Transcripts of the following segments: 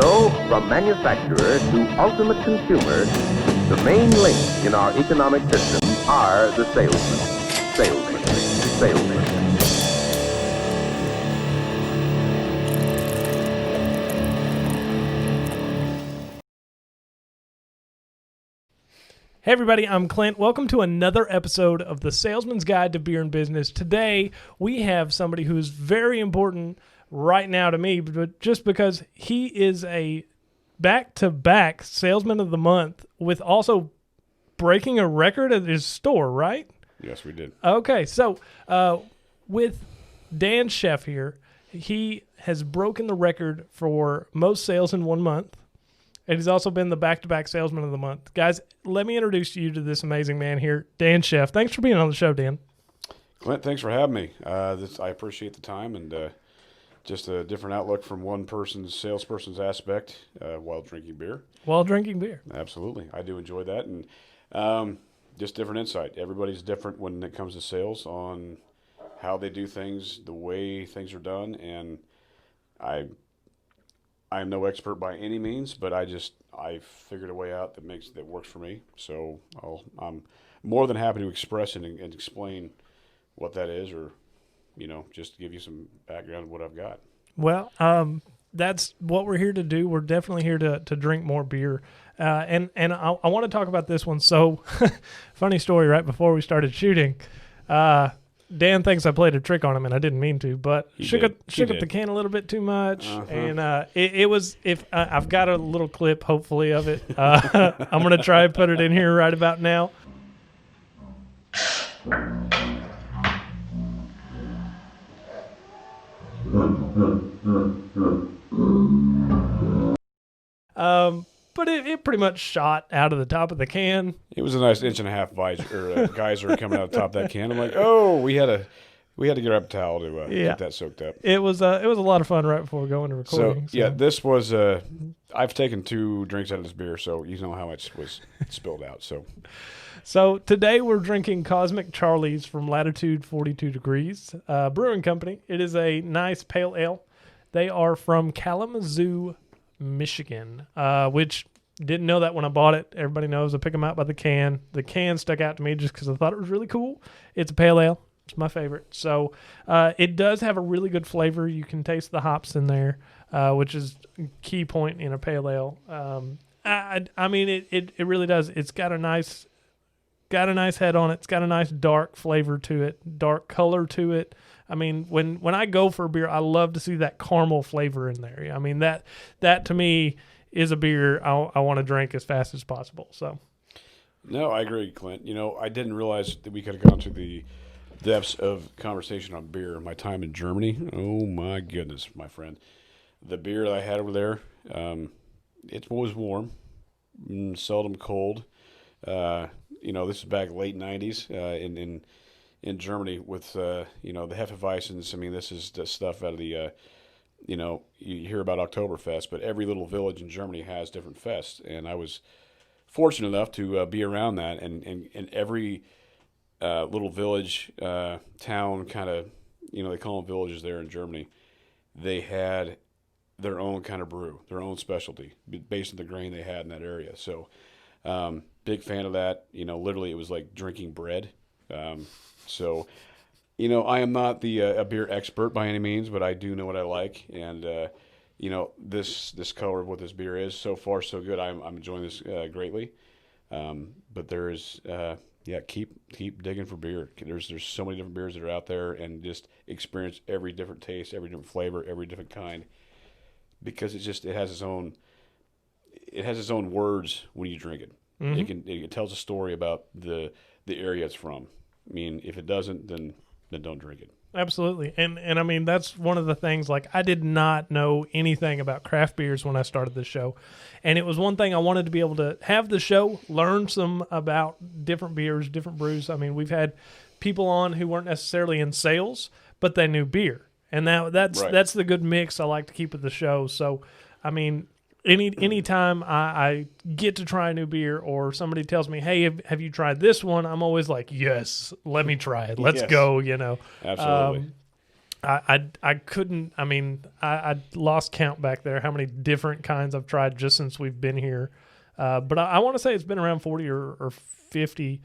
So, from manufacturer to ultimate consumer, the main link in our economic system are the salesmen. Salesmen. Salesmen. Hey everybody, I'm Clint. Welcome to another episode of the Salesman's Guide to Beer and Business. Today, we have somebody who's very important right now to me, but just because he is a back-to-back Salesman of the Month with also breaking a record at his store, right? Yes, we did. Okay, so with Dan Shough here, he has broken the record for most sales in 1 month. And he's also been the back-to-back Salesman of the Month. Guys, let me introduce you to this amazing man here, Dan Shough. Thanks for being on the show, Dan. Clint, thanks for having me. I appreciate the time and just a different outlook from one salesperson's aspect while drinking beer. While drinking beer. Absolutely. I do enjoy that. And just different insight. Everybody's different when it comes to sales on how they do things, the way things are done. And I'm no expert by any means, but I figured a way out that works for me. So I'm more than happy to express it and explain what that is, or just to give you some background of what I've got. Well, that's what we're here to do. We're definitely here to drink more beer, and I want to talk about this one. So, funny story. Right before we started shooting, Dan thinks I played a trick on him, and I didn't mean to, but shook up the can a little bit too much, and it was. If I've got a little clip, hopefully, of it. I'm gonna try and put it in here right about now. But it pretty much shot out of the top of the can. It was a nice 1.5 visor, geyser coming out of the top of that can. I'm like, oh, we had to grab a towel to get that soaked up. It was a lot of fun right before going to recording. So yeah, this was I've taken 2 drinks out of this beer, so you know how much was spilled out. So today we're drinking Cosmic Charlie's from Latitude 42 Degrees Brewing Company. It is a nice pale ale. They are from Kalamazoo, Michigan, which didn't know that when I bought it. Everybody knows I pick them out by the can. The can stuck out to me just because I thought it was really cool. It's a pale ale. It's my favorite. So it does have a really good flavor. You can taste the hops in there, which is a key point in a pale ale. I mean, it really does. It's got a nice head on it. It's got a nice dark flavor to it, dark color to it. I mean, when I go for a beer, I love to see that caramel flavor in there. I mean, that to me is a beer I want to drink as fast as possible. So, no, I agree, Clint. I didn't realize that we could have gone to the depths of conversation on beer in my time in Germany. Oh my goodness, my friend, the beer that I had over there, it was warm, seldom cold. This is back late '90s in Germany with the Hefeweizens. I mean, this is the stuff out of the you hear about Oktoberfest, but every little village in Germany has different fests, and I was fortunate enough to be around that, and every little village town kind of they call them villages there in Germany. They had their own kind of brew, their own specialty based on the grain they had in that area. So. Big fan of that. Literally it was like drinking bread. So I am not a beer expert by any means, but I do know what I like. And, this color of what this beer is, so far so good. I'm enjoying this greatly. But there is, keep digging for beer. There's so many different beers that are out there, and just experience every different taste, every different flavor, every different kind, because it has its own words when you drink it. Mm-hmm. It tells a story about the area it's from. I mean, if it doesn't, then don't drink it. Absolutely. And I mean, that's one of the things, like, I did not know anything about craft beers when I started this show. And it was one thing I wanted to be able to have the show, learn some about different beers, different brews. I mean, we've had people on who weren't necessarily in sales, but they knew beer. And that's the good mix I like to keep with the show. So, I mean, anytime I get to try a new beer, or somebody tells me, hey, have you tried this one? I'm always like, yes, let me try it. Let's go, Absolutely. I couldn't. I mean, I lost count back there. How many different kinds I've tried just since we've been here. But I want to say it's been around 40 or 50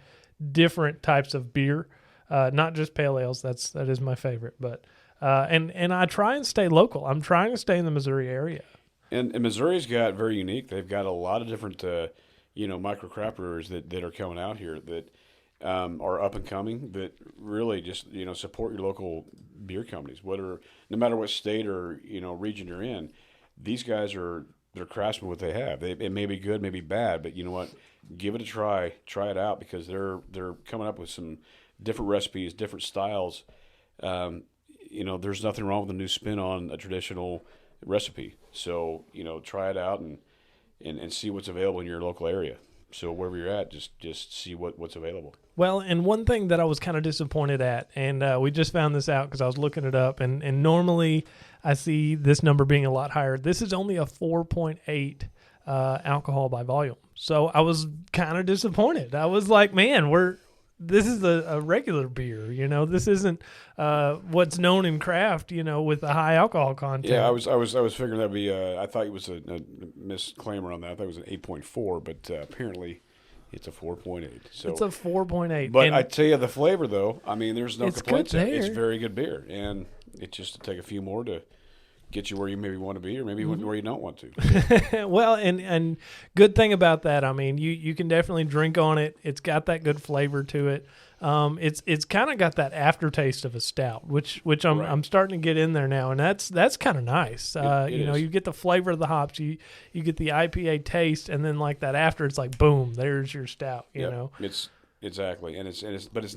different types of beer, not just pale ales. That is my favorite. But and I try and stay local. I'm trying to stay in the Missouri area. And Missouri's got very unique. They've got a lot of different, micro craft brewers that are coming out here that are up and coming. That really just support your local beer companies. No matter what state or region you're in, these guys they're craftsmen with what they have. It may be good, may be bad, but you know what? Give it a try. Try it out because they're coming up with some different recipes, different styles. There's nothing wrong with a new spin on a traditional recipe. So, try it out and see what's available in your local area. So wherever you're at, just see what's available. Well, and one thing that I was kind of disappointed at, and we just found this out because I was looking it up, and normally I see this number being a lot higher. This is only a 4.8 alcohol by volume. So I was kind of disappointed. I was like, man, this is a regular beer, This isn't what's known in craft, with a high alcohol content. Yeah, I was figuring that'd be. I thought it was a misclaimer on that. I thought it was an 8.4, but apparently it's a 4.8. So it's a 4.8. But I tell you, the flavor though, I mean, there's no complaints there. There. It's very good beer, and it's just to take a few more to get you where you maybe want to be, or maybe where you don't want to. Well, and good thing about that, I mean, you can definitely drink on it. It's got that good flavor to it. It's kind of got that aftertaste of a stout, which I'm starting to get in there now, and that's kind of nice. You get the flavor of the hops, you get the IPA taste, and then like that after, it's like boom, there's your stout. You know, it's exactly, and it's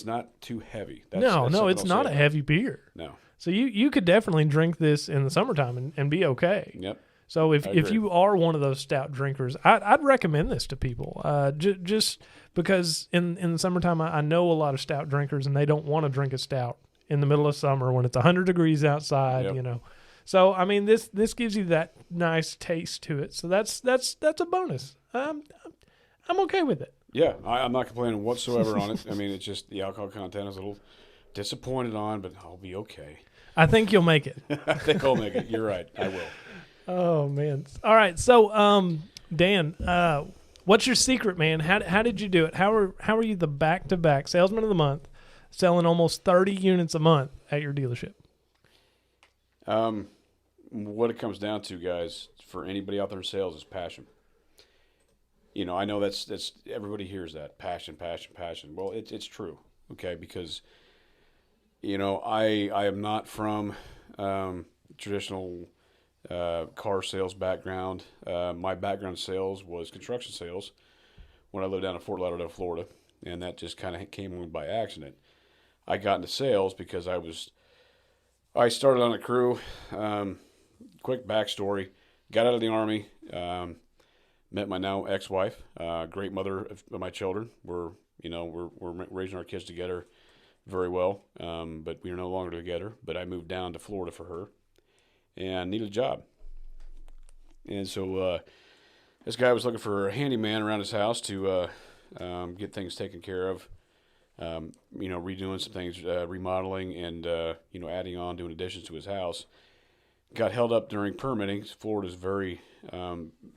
not too heavy. No, it's not a heavy beer. No. So you could definitely drink this in the summertime and be okay. Yep. So if you are one of those stout drinkers, I'd recommend this to people. Just because in the summertime, I know a lot of stout drinkers and they don't want to drink a stout in the middle of summer when it's 100 degrees outside. Yep. So I mean this gives you that nice taste to it. So that's a bonus. I'm okay with it. Yeah, I'm not complaining whatsoever on it. I mean, it's just the alcohol content is a little disappointed on, but I'll be okay. I think you'll make it. I think I'll make it. You're right. I will. Oh man! All right, so Dan, what's your secret, man? How did you do it? How are you the back-to-back salesman of the month, selling almost 30 units a month at your dealership? What it comes down to, guys, for anybody out there in sales is passion. I know that's everybody hears that passion. Well, it's true, okay? Because I am not from traditional car sales background. My background in sales was construction sales when I lived down in Fort Lauderdale, Florida, and that just kind of came by accident. I got into sales because I started on a crew. Quick backstory: got out of the Army, met my now ex-wife, great mother of my children. We're raising our kids together very well, but we are no longer together. But I moved down to Florida for her and needed a job. And so this guy was looking for a handyman around his house to get things taken care of, redoing some things, remodeling and, adding on, doing additions to his house. Got held up during permitting. Florida's very,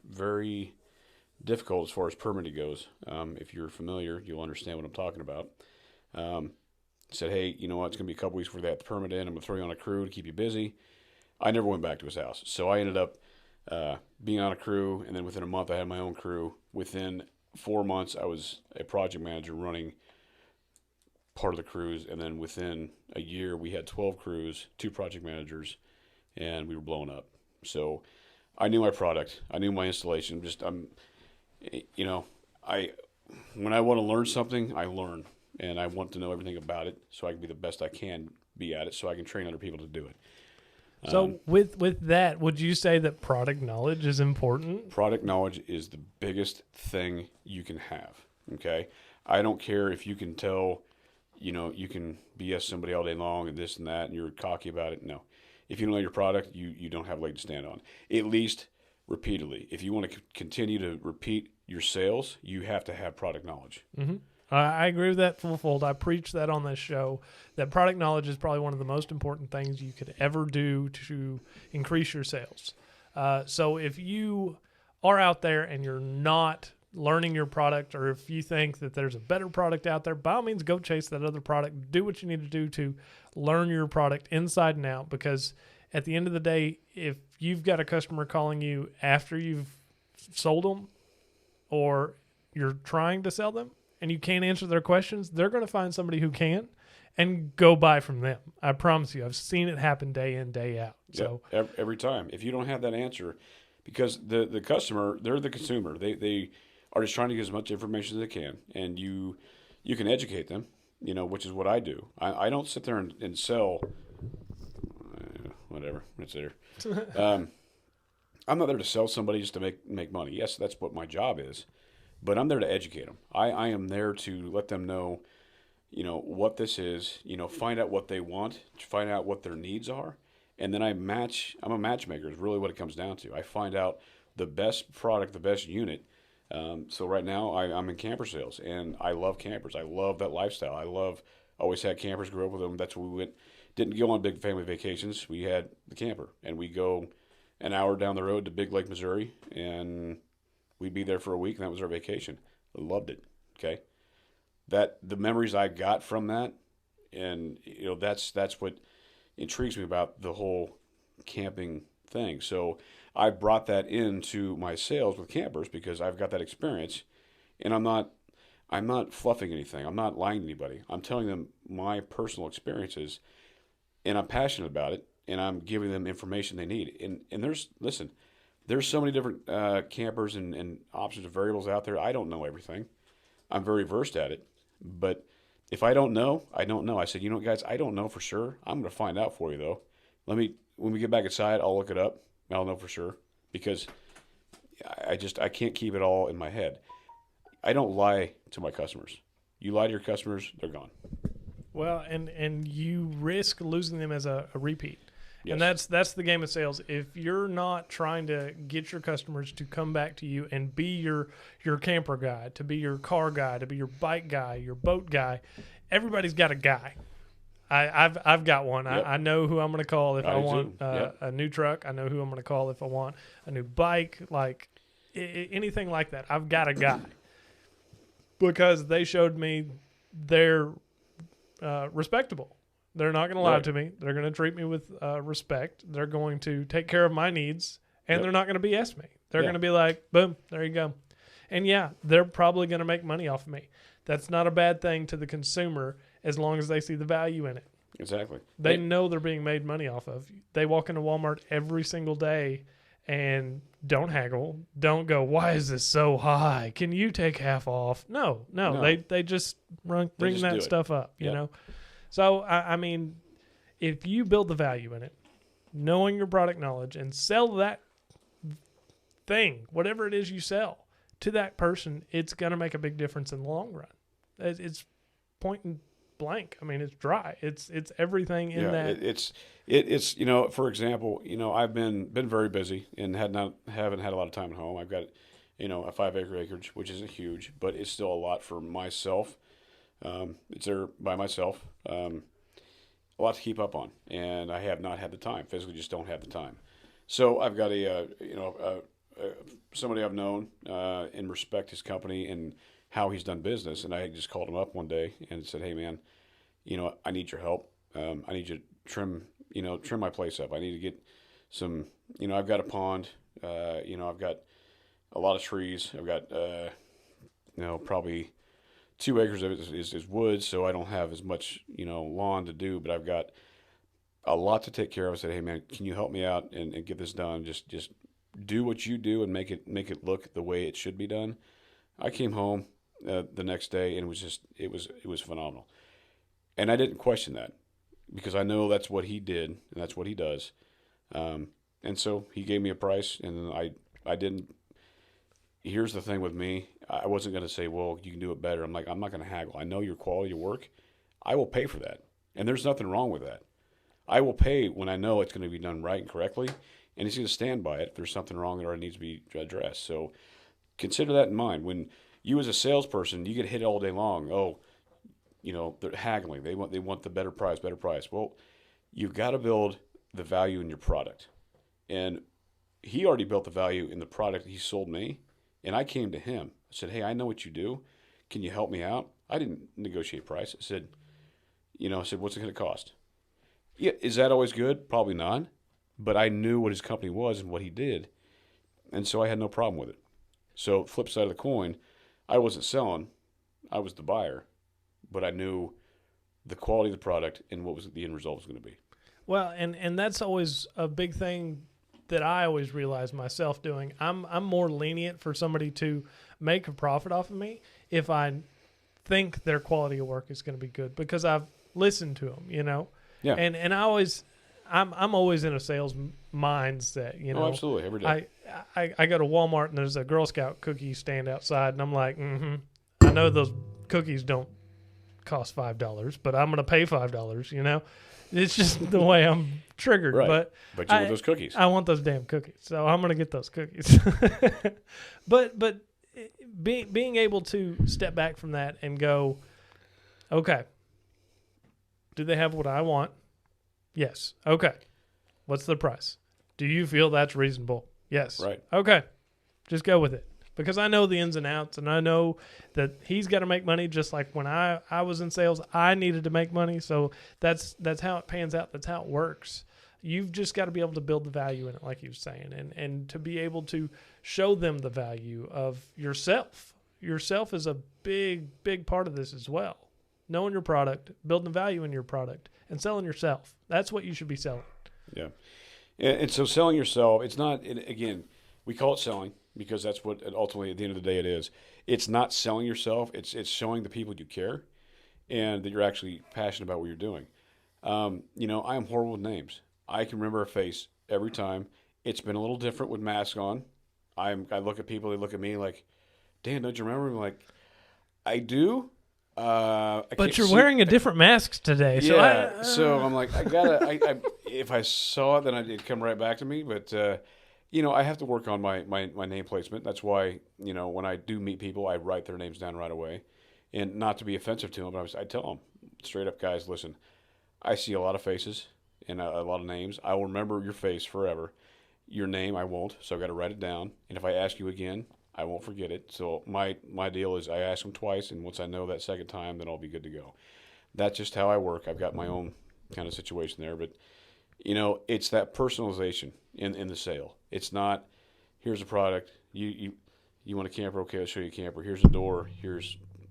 very difficult as far as permitting goes. If you're familiar, you'll understand what I'm talking about. Said, hey, you know what, it's going to be a couple weeks before they have the permit in. I'm going to throw you on a crew to keep you busy. I never went back to his house. So I ended up being on a crew, and then within a month I had my own crew. Within 4 months I was a project manager running part of the crews, and then within a year we had 12 crews, 2 project managers, and we were blowing up. So I knew my product. I knew my installation. When I want to learn something, I learn. And I want to know everything about it so I can be the best I can be at it so I can train other people to do it. So with that, would you say that product knowledge is important? Product knowledge is the biggest thing you can have, okay? I don't care if you can tell, you can BS somebody all day long and this and that and you're cocky about it. No. If you don't know your product, you don't have a leg to stand on, at least repeatedly. If you want to continue to repeat your sales, you have to have product knowledge. Mm-hmm. I agree with that full-fold. I preach that on this show, that product knowledge is probably one of the most important things you could ever do to increase your sales. So if you are out there and you're not learning your product, or if you think that there's a better product out there, by all means, go chase that other product. Do what you need to do to learn your product inside and out, because at the end of the day, if you've got a customer calling you after you've sold them or you're trying to sell them and you can't answer their questions, they're going to find somebody who can and go buy from them. I promise you. I've seen it happen day in, day out. So every time. If you don't have that answer, because the customer, they're the consumer. They are just trying to get as much information as they can, and you can educate them, which is what I do. I don't sit there and sell whatever. It's there. I'm not there to sell somebody just to make money. Yes, that's what my job is, but I'm there to educate them. I am there to let them know, what this is, find out what they want, find out what their needs are, and then I'm a matchmaker is really what it comes down to. I find out the best product, the best unit. So right now I'm in camper sales, and I love campers. I love that lifestyle. Always had campers, grew up with them. That's where we went. Didn't go on big family vacations. We had the camper, and we go an hour down the road to Big Lake, Missouri, and we'd be there for a week, and that was our vacation. I loved it. Okay. The memories I got from that, and that's what intrigues me about the whole camping thing. So I brought that into my sales with campers because I've got that experience, and I'm not fluffing anything. I'm not lying to anybody. I'm telling them my personal experiences, and I'm passionate about it, and I'm giving them information they need. And there's so many different campers and options of variables out there. I don't know everything. I'm very versed at it, but if I don't know, I don't know. I said, guys, I don't know for sure. I'm going to find out for you, though. When we get back inside, I'll look it up. I'll know for sure, because I can't keep it all in my head. I don't lie to my customers. You lie to your customers, they're gone. Well, and you risk losing them as a repeat. Yes. And that's the game of sales. If you're not trying to get your customers to come back to you and be your camper guy, to be your car guy, to be your bike guy, your boat guy, everybody's got a guy. I've got one. Yep. I know who I'm going to call if I want a new truck. I know who I'm going to call if I want a new bike, like anything like that. I've got a guy because they showed me they're respectable. They're not going to lie to me. They're going to treat me with respect. They're going to take care of my needs, and they're not going to BS me. They're going to be like, boom, there you go. And they're probably going to make money off of me. That's not a bad thing to the consumer as long as they see the value in it. Exactly. They know they're being made money off of. They walk into Walmart every single day and don't haggle. Don't go, why is this so high? Can you take half off? No. They just bring that stuff up, you know? So, I mean, if you build the value in it, knowing your product knowledge, and sell that thing, whatever it is you sell, to that person, it's going to make a big difference in the long run. It's point and blank. I mean, it's dry. It's everything in that. It's for example, I've been very busy and haven't had a lot of time at home. I've got a 5-acre acreage, which isn't huge, but it's still a lot for myself. It's there by myself. A lot to keep up on, and I have not had the time. Physically, just don't have the time. So I've got somebody I've known and respect his company and how he's done business, and I just called him up one day and said, "Hey, man, I need your help. I need you to trim my place up. I need to get some. I've got a pond. I've got a lot of trees. I've got probably 2 acres of it is woods, so I don't have as much, lawn to do, but I've got a lot to take care of." I said, "Hey man, can you help me out and get this done? Just do what you do and make it look the way it should be done." I came home the next day, and it was phenomenal. And I didn't question that because I know that's what he did and that's what he does. And so he gave me a price, and I didn't. Here's the thing with me. I wasn't going to say, well, you can do it better. I'm not going to haggle. I know your quality of work. I will pay for that. And there's nothing wrong with that. I will pay when I know it's going to be done right and correctly, and he's going to stand by it if there's something wrong or it needs to be addressed. So consider that in mind. When You as a salesperson, you get hit all day long. Oh, they're haggling. They want the better price, better price. Well, you've got to build the value in your product. And he already built the value in the product he sold me. And I came to him. I said, hey, I know what you do. Can you help me out? I didn't negotiate price. I said, what's it going to cost? Yeah, is that always good? Probably not. But I knew what his company was and what he did. And so I had no problem with it. So flip side of the coin, I wasn't selling. I was the buyer. But I knew the quality of the product and what was the end result was going to be. Well, and that's always a big thing that I always realize myself doing. I'm more lenient for somebody to make a profit off of me if I think their quality of work is going to be good because I've listened to them, Yeah. And I'm always in a sales mindset, Oh, absolutely, every day. I go to Walmart and there's a Girl Scout cookie stand outside and I'm like, I know those cookies don't cost $5, but I'm going to pay $5, It's just the way I'm triggered. Right. But you want those cookies. I want those damn cookies. So I'm going to get those cookies. but being able to step back from that and go, okay, do they have what I want? Yes. Okay. What's the price? Do you feel that's reasonable? Yes. Right. Okay. Just go with it. Because I know the ins and outs, and I know that he's got to make money just like when I was in sales, I needed to make money. So that's how it pans out. That's how it works. You've just got to be able to build the value in it, like you were saying, and to be able to show them the value of yourself. Yourself is a big, big part of this as well. Knowing your product, building the value in your product, and selling yourself. That's what you should be selling. Yeah. And so selling yourself, it's not, again, we call it selling because that's what ultimately at the end of the day it is. It's not selling yourself. It's showing the people you care and that you're actually passionate about what you're doing. I am horrible with names. I can remember a face every time. It's been a little different with masks on. I look at people, they look at me like, Dan, don't you remember? I'm like, I do. But you're wearing a different mask today. So yeah. So I'm like, I if I saw it, then it'd come right back to me. But, I have to work on my name placement. That's why, when I do meet people, I write their names down right away. And not to be offensive to them, but I tell them straight up, guys, listen, I see a lot of faces and a lot of names. I will remember your face forever. Your name, I won't. So I've got to write it down. And if I ask you again, I won't forget it. So my deal is I ask them twice, and once I know that second time, then I'll be good to go. That's just how I work. I've got my own kind of situation there. But, it's that personalization in the sale. It's not, here's a product. You want a camper? Okay, I'll show you a camper. Here's a door.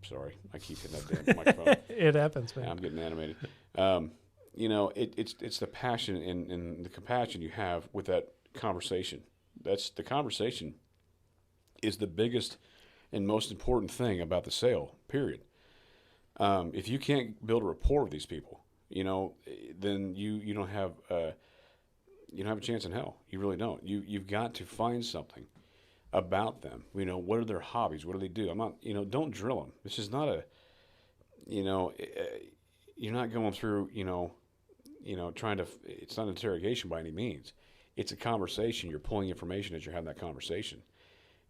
Sorry, I keep hitting that damn microphone. It happens, man. I'm getting animated. It's the passion and the compassion you have with that conversation. That's the conversation is the biggest and most important thing about the sale, period. If you can't build a rapport with these people, then you don't have a chance in hell. You really don't. You've got to find something about them. What are their hobbies? What do they do? I'm not, don't drill them. This is not you're not going through, trying to, it's not an interrogation by any means. It's a conversation. You're pulling information as you're having that conversation.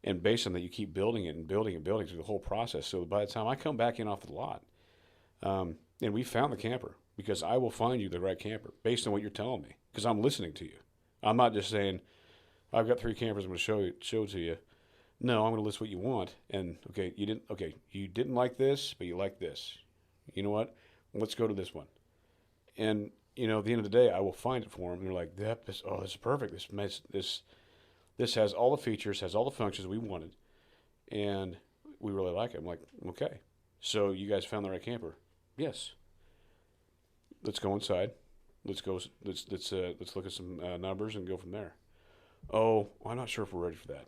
And based on that, you keep building it and building and building through the whole process. So by the time I come back in off the lot, and we found the camper, because I will find you the right camper based on what you're telling me, because I'm listening to you. I'm not just saying, I've got 3 campers I'm going to show to you. No, I'm going to list what you want. And you didn't like this, but you like this. You know what? Let's go to this one. And at the end of the day, I will find it for them. And they're like, this is perfect. This has all the features, has all the functions we wanted, and we really like it. I'm like, okay. So you guys found the right camper? Yes. Let's go inside. Let's look at some numbers and go from there. Oh, well, I'm not sure if we're ready for that.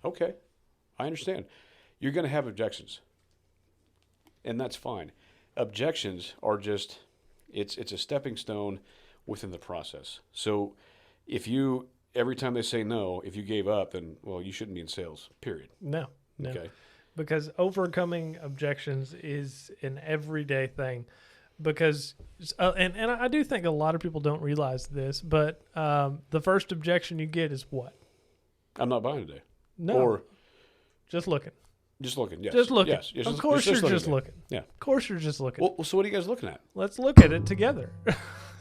Okay, I understand. You're going to have objections, and that's fine. Objections are just it's a stepping stone within the process. So if you every time they say no, if you gave up, then, well, you shouldn't be in sales, period. No. Okay. Because overcoming objections is an everyday thing. Because, and I do think a lot of people don't realize this, but the first objection you get is what? I'm not buying today. No. Or just looking. Just looking, yes. Just looking. Yes. Of course you're just looking. Yeah. Of course you're just looking. Well, so what are you guys looking at? Let's look at it together.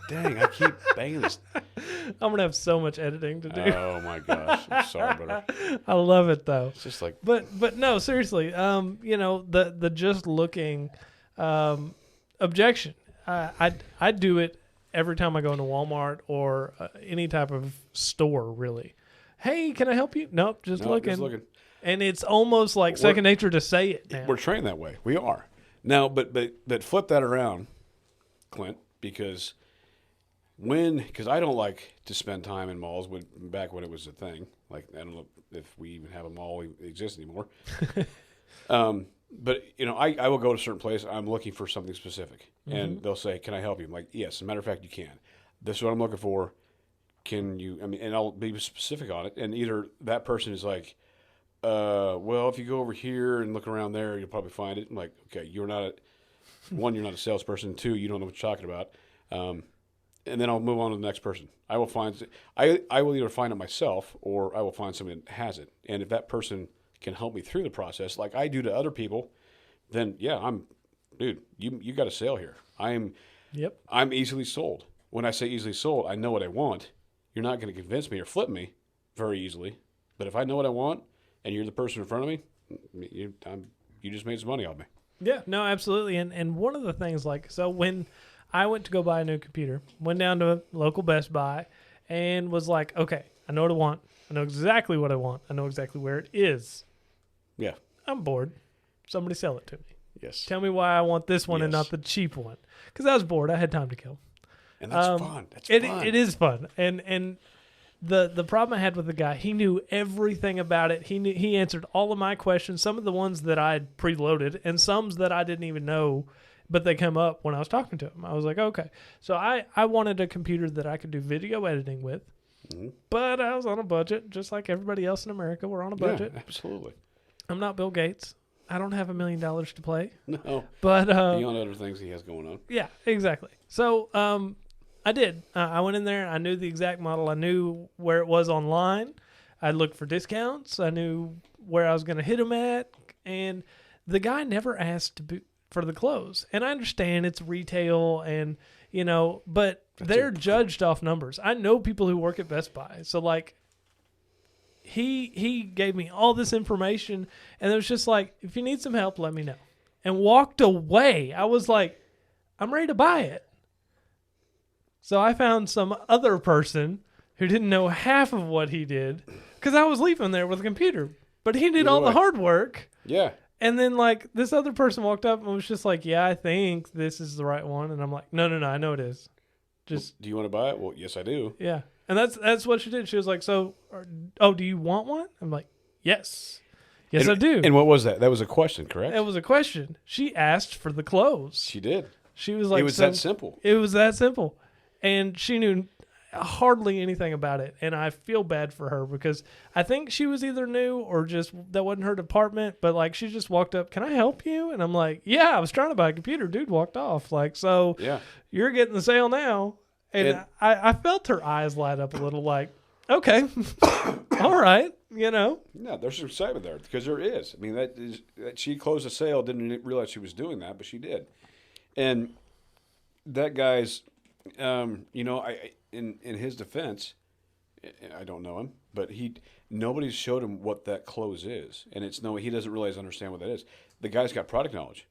Dang, I keep banging this. I'm going to have so much editing to do. Oh, my gosh. I'm sorry, brother. I love it, though. It's just like... But no, seriously, the just looking objection. I do it every time I go into Walmart or any type of store, really. Hey, can I help you? Nope, just looking. Just looking. And it's almost like second nature to say it now. We're trained that way. We are. Now, but flip that around, Clint, because I don't like to spend time in malls back when it was a thing. Like, I don't know if we even have a mall exist anymore. But, I will go to a certain place. I'm looking for something specific. Mm-hmm. And they'll say, can I help you? I'm like, yes. As a matter of fact, you can. This is what I'm looking for. Can you, and I'll be specific on it. And either that person is like, well, if you go over here and look around there, you'll probably find it. I'm like, okay, you're not a salesperson. 2, you don't know what you're talking about. And then I'll move on to the next person. I will either find it myself or I will find somebody that has it. And if that person can help me through the process, like I do to other people, then yeah, dude, you got a sale here. I'm easily sold. When I say easily sold, I know what I want. You're not going to convince me or flip me very easily. But if I know what I want and you're the person in front of me, you just made some money off me. Yeah, no, absolutely. And one of the things, so when I went to go buy a new computer, went down to a local Best Buy and was like, okay, I know what I want. I know exactly what I want. I know exactly where it is. Yeah. I'm bored. Somebody sell it to me. Yes. Tell me why I want this one and not the cheap one. Because I was bored. I had time to kill. And that's fun. That's fun. It is fun. And the problem I had with the guy, he knew everything about it. He answered all of my questions, some of the ones that I had preloaded and some that I didn't even know, but they come up when I was talking to him. I was like, okay. So I wanted a computer that I could do video editing with, but I was on a budget, just like everybody else in America. We're on a budget. Yeah, absolutely. I'm not Bill Gates. I don't have $1 million to play. No. But beyond other things he has going on. Yeah, exactly. So I did. I went in there. I knew the exact model. I knew where it was online. I looked for discounts. I knew where I was going to hit them at. And the guy never asked for the close. And I understand it's retail and, but they're judged off numbers. I know people who work at Best Buy. So, he gave me all this information. And it was just like, if you need some help, let me know. And walked away. I was like, I'm ready to buy it. So I found some other person who didn't know half of what he did because I was leaving there with a computer. But he did all the hard work. Yeah. And then, this other person walked up and was just like, yeah, I think this is the right one. And I'm like, no, I know it is. Just, do you want to buy it? Well, yes, I do. Yeah. And that's what she did. She was like, do you want one? I'm like, yes. Yes, I do. And what was that? That was a question, correct? It was a question. She asked for the clothes. She did. She was like, it was that simple. It was that simple. And she knew hardly anything about it. And I feel bad for her because I think she was either new or just that wasn't her department. But she just walked up, can I help you? And I'm like, yeah, I was trying to buy a computer. Dude walked off. So yeah, you're getting the sale now. And I felt her eyes light up a little okay, all right, Yeah, there's some excitement there because there is. That she closed the sale, didn't realize she was doing that, but she did. And that guy's, in his defense, I don't know him, but nobody's showed him what that close is, and he doesn't understand what that is. The guy's got product knowledge,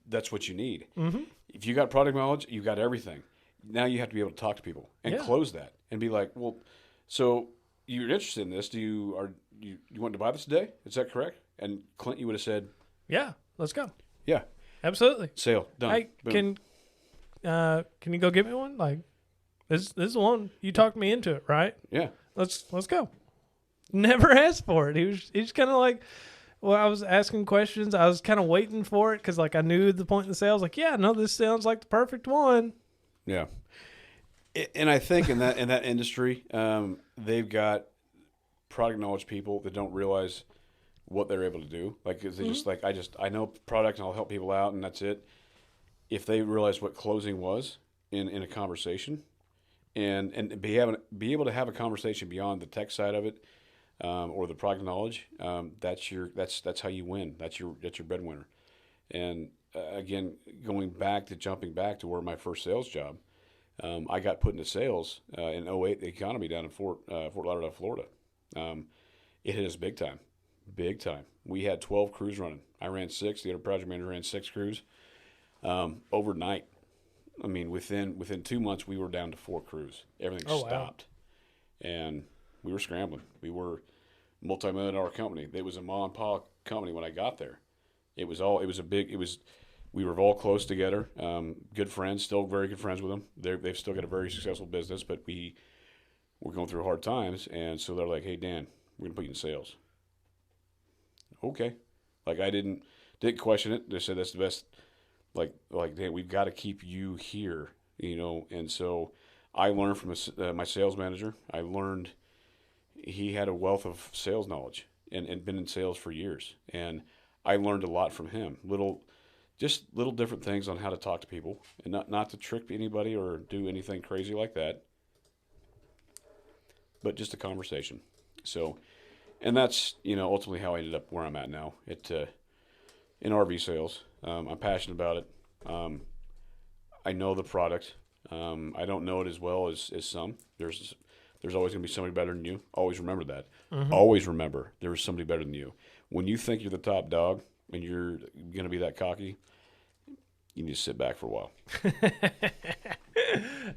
that's what you need. Mm-hmm. If you got product knowledge, you got everything. Now you have to be able to talk to people and close that and be like, well, so you're interested in this? You want to buy this today? Is that correct? And Clint, you would have said, yeah, let's go. Yeah, absolutely. Sale done. Hey, can you go get me one? This is the one you talked me into it, right? Yeah. Let's go. Never asked for it. He's kind of well, I was asking questions. I was kind of waiting for it because I knew the point in the sale. I was like, yeah, no, this sounds like the perfect one. Yeah. And I think in that industry, they've got product knowledge people that don't realize what they're able to do. They just I know product and I'll help people out and that's it. If they realize what closing was in a conversation, and be able to have a conversation beyond the tech side of it, or the product knowledge, that's how you win. That's your breadwinner. And again, jumping back to where my first sales job, I got put into sales in '08, the economy down in Fort Lauderdale, Florida. It hit us big time, big time. We had 12 crews running. I ran 6. The other project manager ran 6 crews. Overnight, I mean, within 2 months, we were down to 4 crews. Everything stopped, and we were scrambling. We were a multi-million-dollar company. It was a mom and pop company when I got there. We were all close together, good friends, still very good friends with them. They've still got a very successful business, but we were going through hard times, and so they're like, "Hey, Dan, we're gonna put you in sales." Okay, like I didn't question it. They said that's the best. Like Dan, we've got to keep you here, And so I learned from my sales manager. I learned he had a wealth of sales knowledge and been in sales for years, and I learned a lot from him. Little different things on how to talk to people, and not to trick anybody or do anything crazy like that, but just a conversation. So, and that's ultimately how I ended up where I'm at now in RV sales. I'm passionate about it. I know the product. I don't know it as well as some. There's always going to be somebody better than you. Always remember that. Mm-hmm. Always remember there is somebody better than you. When you think you're the top dog and you're going to be that cocky, you need to sit back for a while.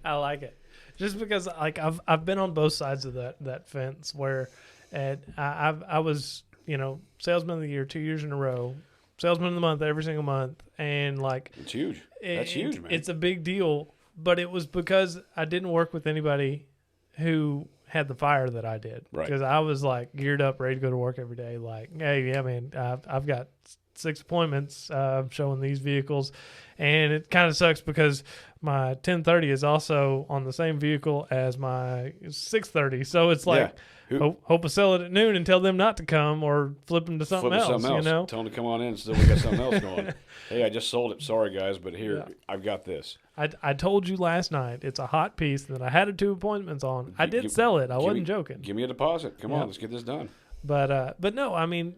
I like it. Just because I've been on both sides of that fence where I was salesman of the year 2 years in a row, salesman of the month every single month, and it's huge. That's huge, man. It's a big deal, but it was because I didn't work with anybody who had the fire that I did. Right. Because I was geared up, ready to go to work every day. Hey, yeah, man, I've got 6 appointments showing these vehicles, and it kind of sucks because my 1030 is also on the same vehicle as my 630. So it's hope I sell it at noon and tell them not to come, or flip them to something else. Tell them to come on in, so we got something else going. Hey, I just sold it. Sorry, guys, but here, I've got this. I told you last night it's a hot piece that I had 2 appointments on. I did sell it. I wasn't joking. Give me a deposit. Come on, let's get this done. But no, I mean,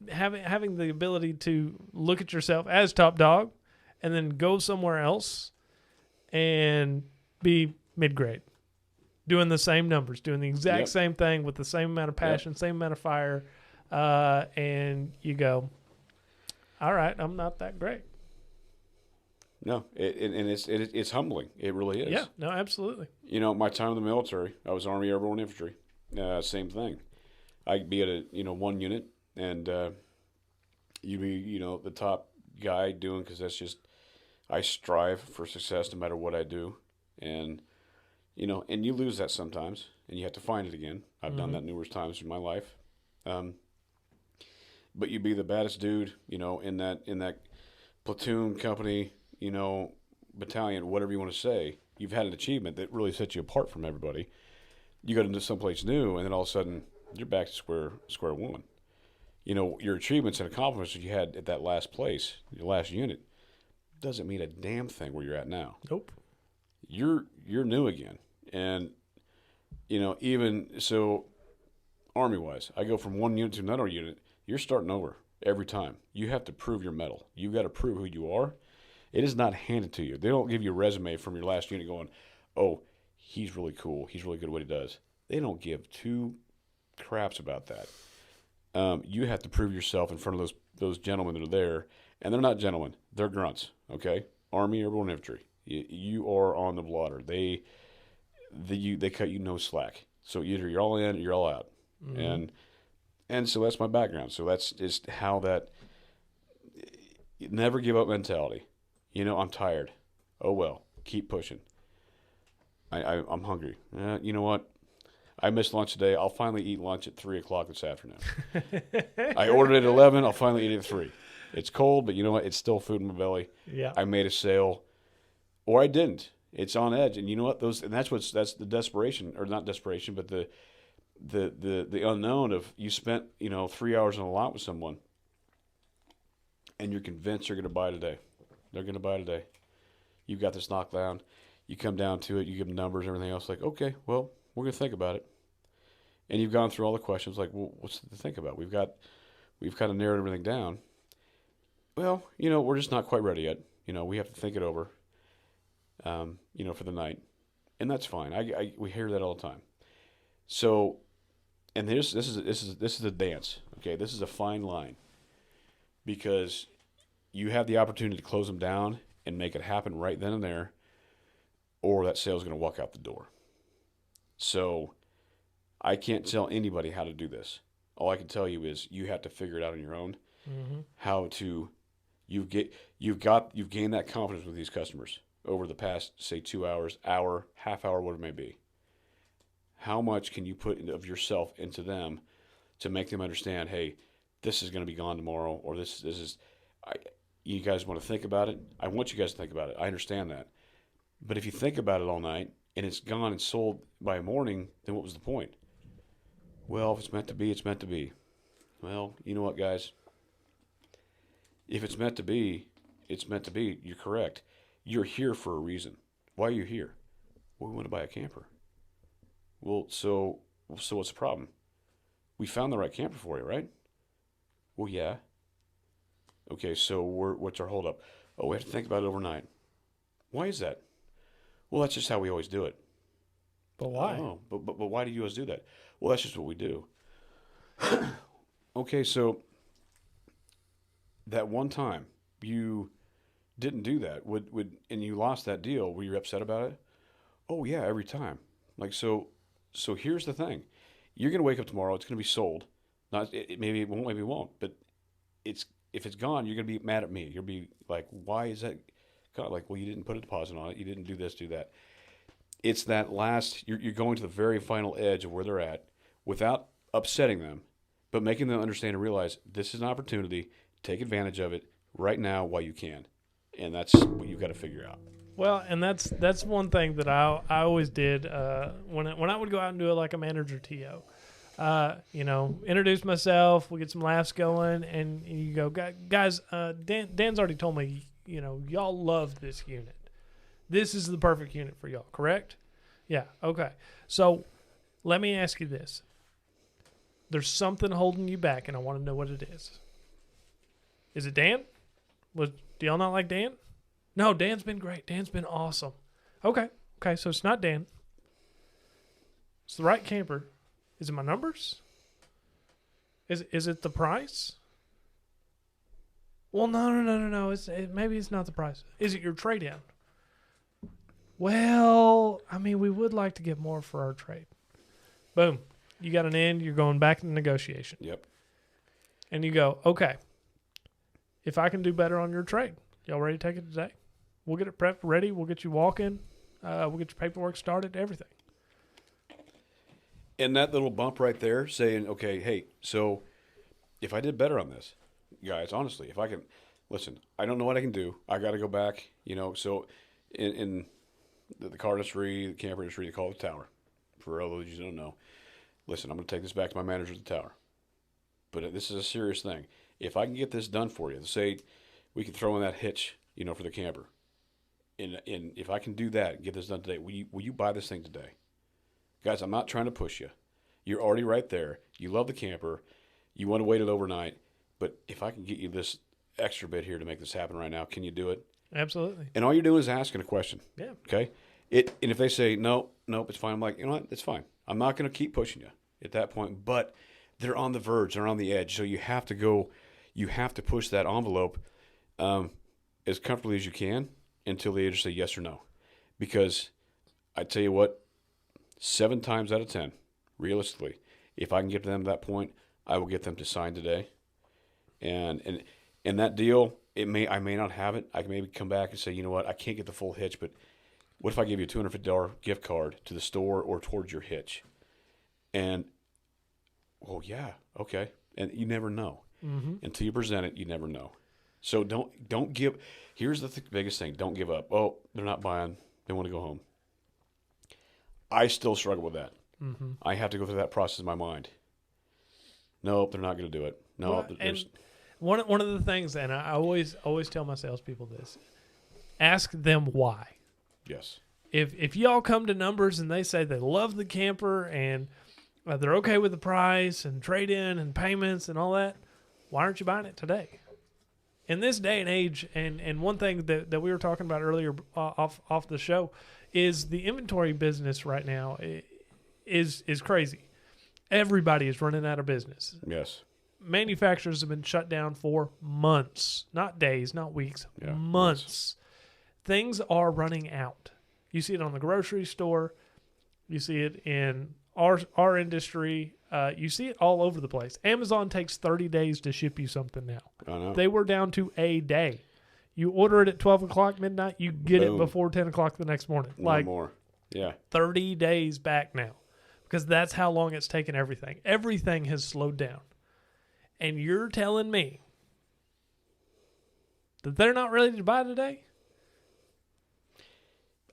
having the ability to look at yourself as top dog and then go somewhere else and be mid-grade, doing the same numbers, doing the exact same thing with the same amount of passion, same amount of fire, and you go, all right, I'm not that great. No, it's humbling. It really is. Yeah, no, absolutely. My time in the military, I was Army Airborne Infantry. Same thing. I'd be at one unit, and you'd be the top guy doing, because that's just, I strive for success no matter what I do, and and you lose that sometimes, and you have to find it again. I've done that numerous times in my life. But you be the baddest dude, in that platoon, company, battalion, whatever you want to say. You've had an achievement that really sets you apart from everybody. You go into someplace new, and then all of a sudden you're back to square one. Your achievements and accomplishments that you had at that last place, your last unit, doesn't mean a damn thing where you're at now. Nope. You're new again. And, even so, Army-wise, I go from one unit to another unit. You're starting over every time. You have to prove your mettle. You've got to prove who you are. It is not handed to you. They don't give you a resume from your last unit going, oh, he's really cool. He's really good at what he does. They don't give 2 craps about that. You have to prove yourself in front of those gentlemen that are there. And they're not gentlemen. They're grunts, okay? Army Airborne Infantry. You are on the blotter. They cut you no slack. So either you're all in or you're all out. Mm-hmm. And so that's my background. So that's just how that never give up mentality. I'm tired. Oh well, keep pushing. I'm hungry. You know what? I missed lunch today. I'll finally eat lunch at 3:00 this afternoon. I ordered it at 11. I'll finally eat it at 3. It's cold, but you know what? It's still food in my belly. Yeah. I made a sale, or I didn't. It's on edge, and you know what? That's the desperation, or not desperation, but the unknown of you spent 3 hours on a lot with someone, and you're convinced you're going to buy today. They're going to buy today. You've got this knocked down. You come down to it. You give them numbers and everything else. Like, okay, well, we're going to think about it. and you've gone through all the questions. Like, well, what's to think about? We've kind of narrowed everything down. Well, we're just not quite ready yet. We have to think it over. For the night, and that's fine. We hear that all the time. So, and this is a dance. Okay, this is a fine line, because you have the opportunity to close them down and make it happen right then and there, or that sale is going to walk out the door. So, I can't tell anybody how to do this. All I can tell you is you have to figure it out on your own. Mm-hmm. How to, you've gained that confidence with these customers over the past, say, 2 hours, hour, half hour, whatever it may be. How much can you put of yourself into them to make them understand, hey, this is going to be gone tomorrow, or this is, you guys want to think about it? I want you guys to think about it. I understand that. But if you think about it all night and it's gone and sold by morning, then what was the point? Well, if it's meant to be, it's meant to be. Well, you know what, guys? If it's meant to be, it's meant to be. You're correct. You're here for a reason. Why are you here? Well, we want to buy a camper. Well, so what's the problem? We found the right camper for you, right? Well, yeah. Okay, so what's our holdup? Oh, we have to think about it overnight. Why is that? Well, that's just how we always do it. But why? Oh, but why do you always do that? Well, that's just what we do. Okay, so that one time you didn't do that, and you lost that deal, were you upset about it? Oh yeah, every time. Like, so here's the thing: you're gonna wake up tomorrow. It's gonna be sold. Maybe it won't, maybe it won't. But if it's gone, you're gonna be mad at me. You'll be like, why is that gone? Like, well, you didn't put a deposit on it. You didn't do this, do that. It's that last. You're going to the very final edge of where they're at, without upsetting them, but making them understand and realize this is an opportunity. Take advantage of it right now while you can. And that's what you've got to figure out. Well, and that's one thing that I always did when I would go out and do it like a manager TO. Introduce myself, we get some laughs going, and you go, guys. Dan's already told me, y'all love this unit. This is the perfect unit for y'all, correct? Yeah. Okay. So let me ask you this: there's something holding you back, and I want to know what it is. Is it Dan? Do y'all not like Dan? No, Dan's been great. Dan's been awesome. Okay, so it's not Dan. It's the right camper. Is it my numbers? Is it the price? Well, no. Maybe it's not the price. Is it your trade-in? Well, we would like to get more for our trade. Boom. You got an end. You're going back into negotiation. Yep. And you go, okay, if I can do better on your trade, y'all ready to take it today? We'll get it prepped, ready. We'll get you walking. We'll get your paperwork started, everything. And that little bump right there saying, okay, hey, so if I did better on this, guys, honestly, if I can, listen, I don't know what I can do. I got to go back, so in the car industry, the camper industry, they call it the tower. For all those you don't know, listen, I'm going to take this back to my manager at the tower. But this is a serious thing. If I can get this done for you, say we can throw in that hitch, for the camper. And if I can do that and get this done today, will you buy this thing today? Guys, I'm not trying to push you. You're already right there. You love the camper. You want to wait it overnight. But if I can get you this extra bit here to make this happen right now, can you do it? Absolutely. And all you're doing is asking a question. Yeah. Okay? And if they say, nope, it's fine, I'm like, you know what? It's fine. I'm not going to keep pushing you at that point. But they're on the verge. They're on the edge. So you have to push that envelope as comfortably as you can until they either say yes or no. Because I tell you what, 7 times out of 10, realistically, if I can get to them at that point, I will get them to sign today. And that deal, I may not have it. I can maybe come back and say, you know what, I can't get the full hitch, but what if I give you a $250 gift card to the store or towards your hitch? And, well, yeah, okay. And you never know. Mm-hmm. Until you present it, you never know. So don't give. Here's the biggest thing. Don't give up. Oh, they're not buying. They want to go home. I still struggle with that. Mm-hmm. I have to go through that process in my mind. Nope, they're not going to do it. No, well, and one of the things, and I always tell my salespeople this: ask them why. Yes. If y'all come to numbers and they say they love the camper and they're okay with the price and trade-in and payments and all that, why aren't you buying it today? In this day and age, and one thing that we were talking about earlier off the show is the inventory business right now is crazy. Everybody is running out of business. Yes. Manufacturers have been shut down for months, not days, not weeks, months. Things are running out. You see it on the grocery store. You see it in our industry. You see it all over the place. Amazon takes 30 days to ship you something now. I know. They were down to a day. You order it at 12 o'clock midnight, you get Boom. it before 10 o'clock the next morning. No more. Yeah. 30 days back now, because that's how long it's taken everything. Everything has slowed down. And you're telling me that they're not ready to buy today?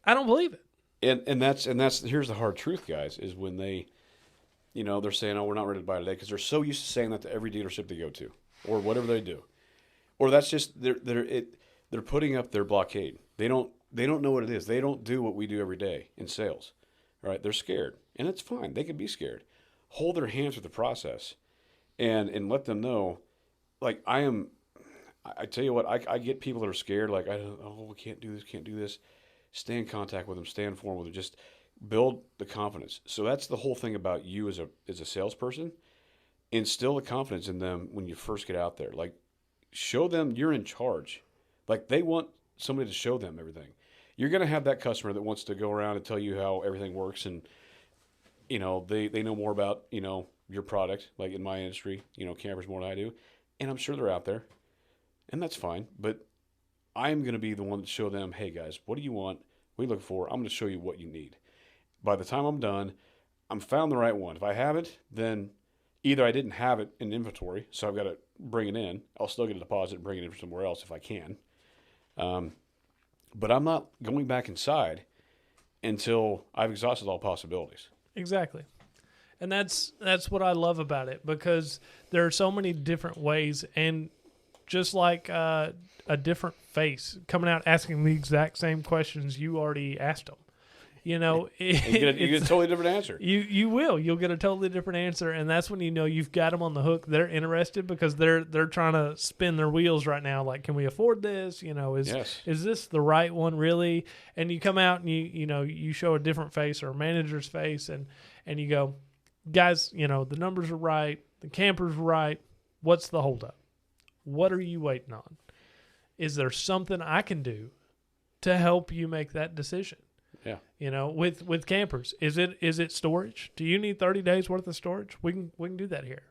I don't believe it. And that's here's the hard truth, guys, is when they, they're saying, oh, we're not ready to buy today, because they're so used to saying that to every dealership they go to, or whatever they do, or that's just they're putting up their blockade. They don't know what it is. They don't do what we do every day in sales, right? They're scared, and it's fine. They can be scared. Hold their hands with the process, and let them know, like I tell you what, I get people that are scared, like we can't do this. Stay in contact with them, stay informed with them, just build the confidence. So that's the whole thing about you as a salesperson. Instill the confidence in them when you first get out there. Like, show them you're in charge. Like, they want somebody to show them everything. You're going to have that customer that wants to go around and tell you how everything works, and they know more about your product. Like in my industry, campers more than I do, and I'm sure they're out there, and that's fine. But I'm going to be the one to show them, hey, guys, what do you want? What are you looking for? I'm going to show you what you need. By the time I'm done, I'm found the right one. If I haven't, then either I didn't have it in inventory, so I've got to bring it in. I'll still get a deposit and bring it in from somewhere else if I can. But I'm not going back inside until I've exhausted all possibilities. Exactly. And that's what I love about it, because there are so many different ways, and just like a different face coming out asking the exact same questions you already asked them. You get a totally different answer. You will. You'll get a totally different answer, and that's when you've got them on the hook. They're interested because they're trying to spin their wheels right now. Like, can we afford this? Is this the right one really? And you come out and you show a different face or a manager's face, and you go, guys, the numbers are right, the camper's right. What's the holdup? What are you waiting on? Is there something I can do to help you make that decision? Yeah. With campers, is it storage? Do you need 30 days worth of storage? We can do that here.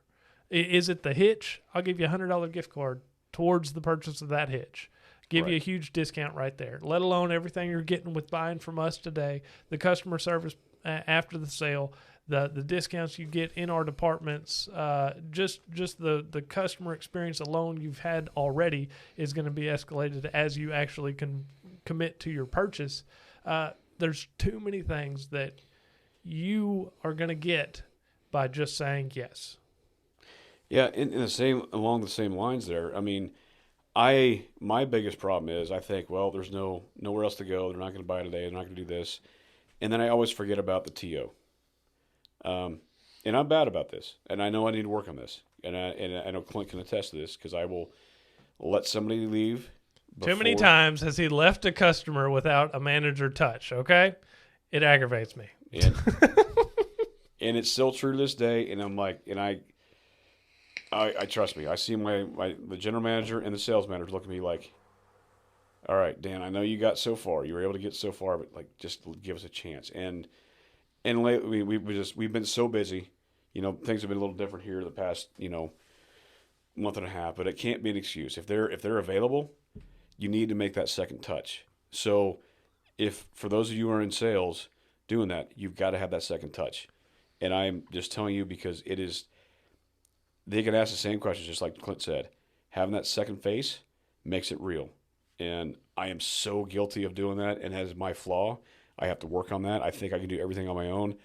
Is it the hitch? I'll give you $100 gift card towards the purchase of that hitch. Give you a huge discount right there. Let alone everything you're getting with buying from us today, the customer service after the sale, the discounts you get in our departments, just the customer experience alone you've had already is going to be escalated as you actually can commit to your purchase. There's too many things that you are going to get by just saying yes. Yeah, along the same lines there. I mean, my biggest problem is I think, well, there's nowhere else to go. They're not going to buy today. They're not going to do this, and then I always forget about the TO. And I'm bad about this, and I know I need to work on this, and I know Clint can attest to this, because I will let somebody leave. Too many times has he left a customer without a manager touch, okay? It aggravates me. And, and it's still true to this day, and I'm like, and I trust me. I see the general manager and the sales manager look at me like, all right, Dan, I know you got so far. You were able to get so far, but like, just give us a chance. And lately we've been so busy. Things have been a little different here the past, month and a half, but it can't be an excuse. If they're available, you need to make that second touch. So if for those of you who are in sales doing that, you've got to have that second touch. And I'm just telling you, because they can ask the same questions, just like Clint said. Having that second face makes it real. And I am so guilty of doing that, and as my flaw, I have to work on that. I think I can do everything on my own.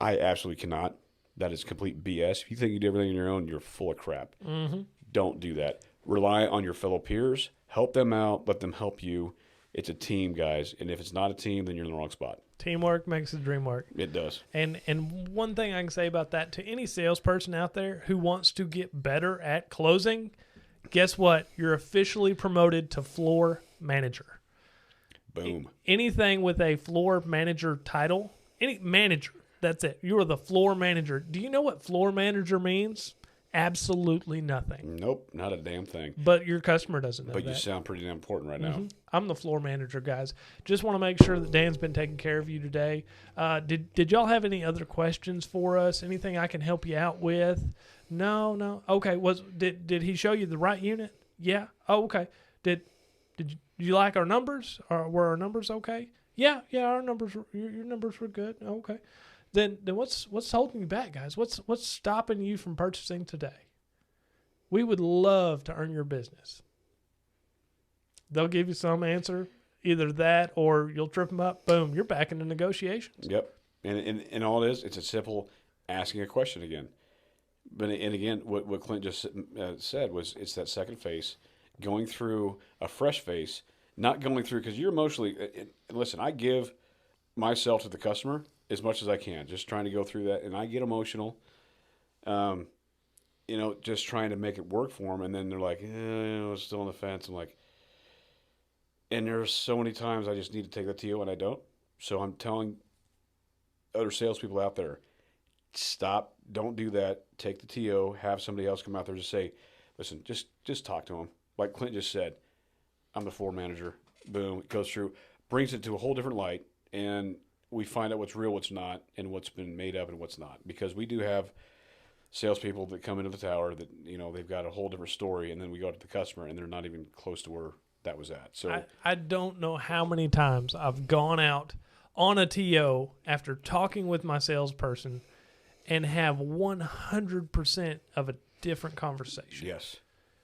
I absolutely cannot. That is complete BS. If you think you do everything on your own, you're full of crap. Mm-hmm. Don't do that. Rely on your fellow peers. Help them out. Let them help you. It's a team, guys. And if it's not a team, then you're in the wrong spot. Teamwork makes the dream work. It does. And one thing I can say about that to any salesperson out there who wants to get better at closing, guess what? You're officially promoted to floor manager. Boom. Anything with a floor manager title, any manager, that's it. You are the floor manager. Do you know what floor manager means? Absolutely nothing. Nope, not a damn thing. But your customer doesn't know But that. you sound pretty damn important right now. I'm the floor manager, guys. Just want to make sure that Dan's been taking care of you today. Did y'all have any other questions for us? Anything I can help you out with? No. Okay. Did he show you the right unit? Yeah. Oh, okay. Did you like our numbers? Or were our numbers okay? Yeah. Our numbers. Your numbers were good. Okay. Then what's holding you back, guys? What's stopping you from purchasing today? We would love to earn your business. They'll give you some answer, either that or you'll trip them up. Boom, you're back into negotiations. Yep. And all it is, it's a simple asking a question again. But and again, what Clint just said was it's that second phase, going through a fresh phase, not going through because you're emotionally. And listen, I give myself to the customer as much as I can, just trying to go through that, and I get emotional. Just trying to make it work for them, and then they're like, still on the fence. I'm like, and there's so many times I just need to take the TO and I don't. So I'm telling other salespeople out there, stop, don't do that. Take the TO, have somebody else come out there to say, listen, just talk to them. Like Clint just said, I'm the floor manager. Boom, it goes through, brings it to a whole different light, and we find out what's real, what's not, and what's been made up and what's not. Because we do have salespeople that come into the tower that, they've got a whole different story, and then we go to the customer, and they're not even close to where that was at. So I don't know how many times I've gone out on a TO after talking with my salesperson and have 100% of a different conversation.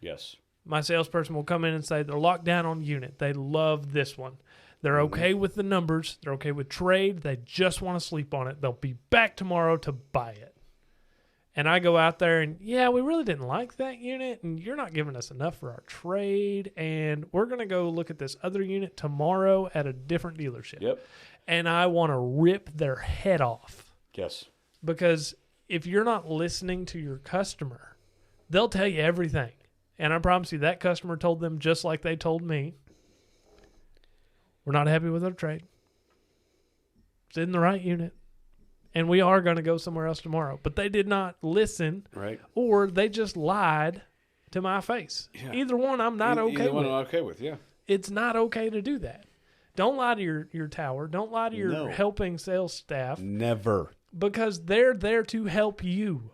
Yes. My salesperson will come in and say they're locked down on unit. They love this one. They're okay with the numbers. They're okay with trade. They just want to sleep on it. They'll be back tomorrow to buy it. And I go out there and, we really didn't like that unit, and you're not giving us enough for our trade, and we're going to go look at this other unit tomorrow at a different dealership. Yep. And I want to rip their head off. Yes. Because if you're not listening to your customer, they'll tell you everything. And I promise you that customer told them just like they told me. We're not happy with our trade. It's in the right unit. And we are going to go somewhere else tomorrow. But they did not listen. Right. Or they just lied to my face. Yeah. Either one I'm not okay with. Either one I'm okay with, yeah. It's not okay to do that. Don't lie to your tower. Don't lie to your helping sales staff. Never. Because they're there to help you.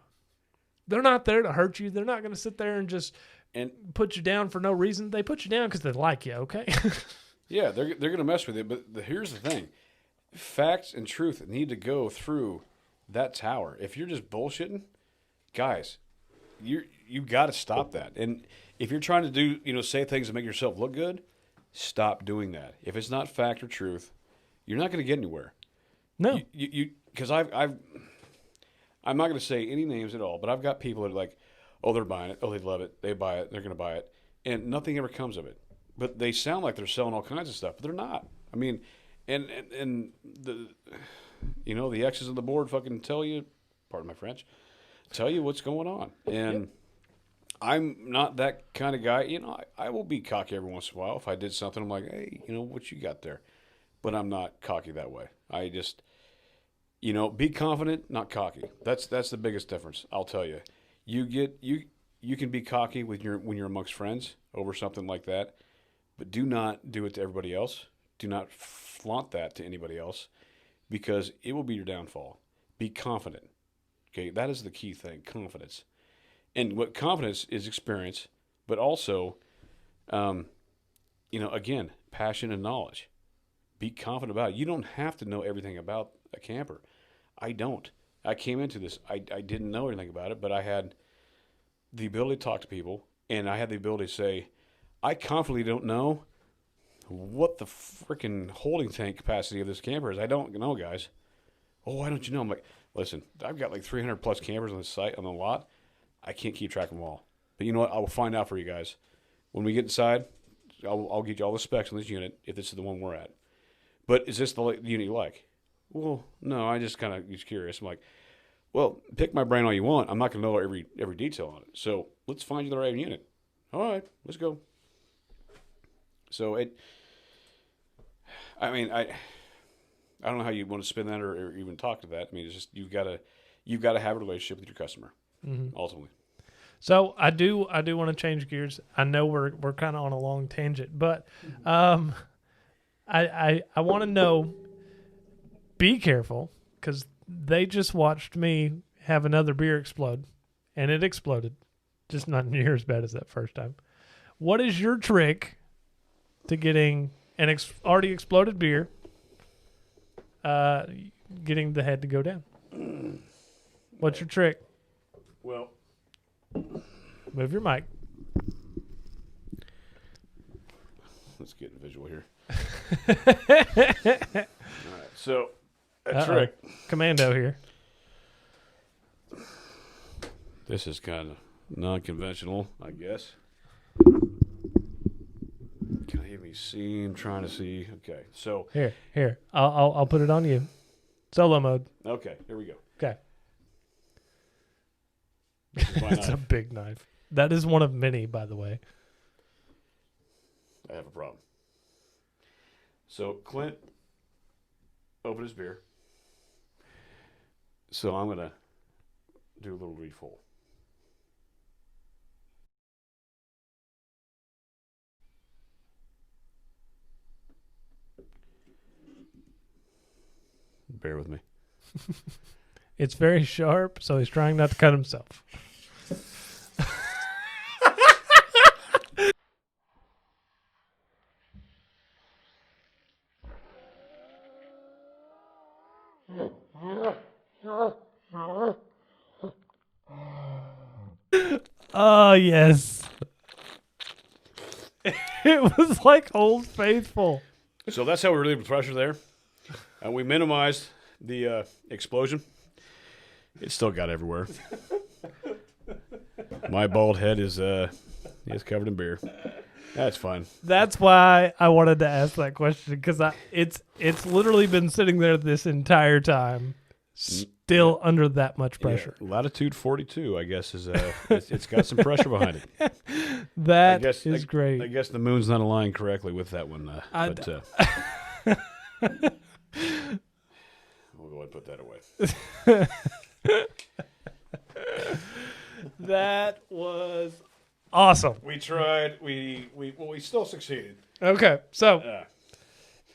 They're not there to hurt you. They're not going to sit there and just put you down for no reason. They put you down because they like you, okay? Yeah, they're going to mess with you. But here's the thing. Facts and truth need to go through that tower. If you're just bullshitting, guys, you got to stop that. And if you're trying to do, say things to make yourself look good, stop doing that. If it's not fact or truth, you're not going to get anywhere. No. Because I'm not going to say any names at all, but I've got people that are like, oh, they're buying it. Oh, they love it. They buy it. They're going to buy it. And nothing ever comes of it. But they sound like they're selling all kinds of stuff, but they're not. I mean, and the X's on the board fucking tell you, pardon my French, tell you what's going on. And I'm not that kind of guy. I will be cocky every once in a while. If I did something, I'm like, hey, what you got there? But I'm not cocky that way. I just, be confident, not cocky. That's the biggest difference. I'll tell you. You can be cocky when you're amongst friends over something like that, but do not do it to everybody else. Do not flaunt that to anybody else, because it will be your downfall. Be confident. Okay, that is the key thing, confidence. And what confidence is experience, but also, again, passion and knowledge. Be confident about it. You don't have to know everything about a camper. I don't. I came into this, I didn't know anything about it, but I had the ability to talk to people, and I had the ability to say, I confidently don't know what the freaking holding tank capacity of this camper is. I don't know, guys. Oh, why don't you know? I'm like, listen, I've got like 300 plus campers on the site, on the lot. I can't keep track of them all. But you know what? I will find out for you guys. When we get inside, I'll get you all the specs on this unit if this is the one we're at. But is this the unit you like? Well, no, I just kind of was curious. I'm like, well, pick my brain all you want. I'm not going to know every detail on it. So let's find you the right unit. All right, let's go. So I don't know how you want to spin that or even talk to that. I mean, it's just you've got to have a relationship with your customer ultimately. So I do want to change gears. I know we're kind of on a long tangent, but I want to know. Be careful, because they just watched me have another beer explode, and it exploded, just not near as bad as that first time. What is your trick to getting an already exploded beer, getting the head to go down? What's your trick? Well, move your mic. Let's get a visual here. All right, so a trick. Commando here. This is kind of non-conventional, I guess. Can I even see? I'm trying to see. Okay, so here. I'll put it on you. Solo mode. Okay, here we go. Okay. It's a big knife. That is one of many, by the way. I have a problem. So Clint opened his beer. So I'm gonna do a little refill. Bear with me. It's very sharp, so he's trying not to cut himself. Oh, yes. It was like Old Faithful. So that's how we relieved the pressure there. We minimized the explosion. It still got everywhere. My bald head is covered in beer. That's fine. That's why I wanted to ask that question, because it's literally been sitting there this entire time, still under that much pressure. Yeah, latitude 42, I guess, is it's got some pressure behind it. That is great. I guess the moon's not aligned correctly with that one, but we'll go ahead and put that away. That was awesome. We tried. We still succeeded. Okay, so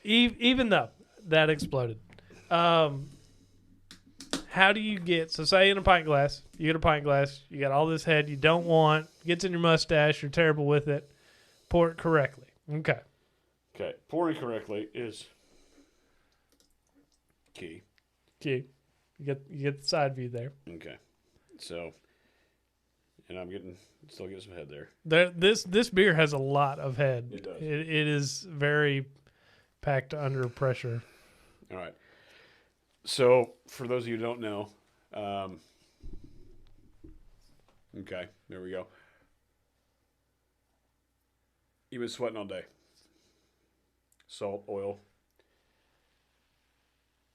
even though that exploded, how do you get? So say in a pint glass, you get a pint glass, you got all this head you don't want, gets in your mustache, you're terrible with it. Pour it correctly. Okay. Okay, pouring correctly is key. You get the side view there. Okay, so, and I'm still getting some head there. This beer has a lot of head. It does. It is very packed under pressure. All right. So, for those of you who don't know, okay, there we go. You've been sweating all day. Salt, oil.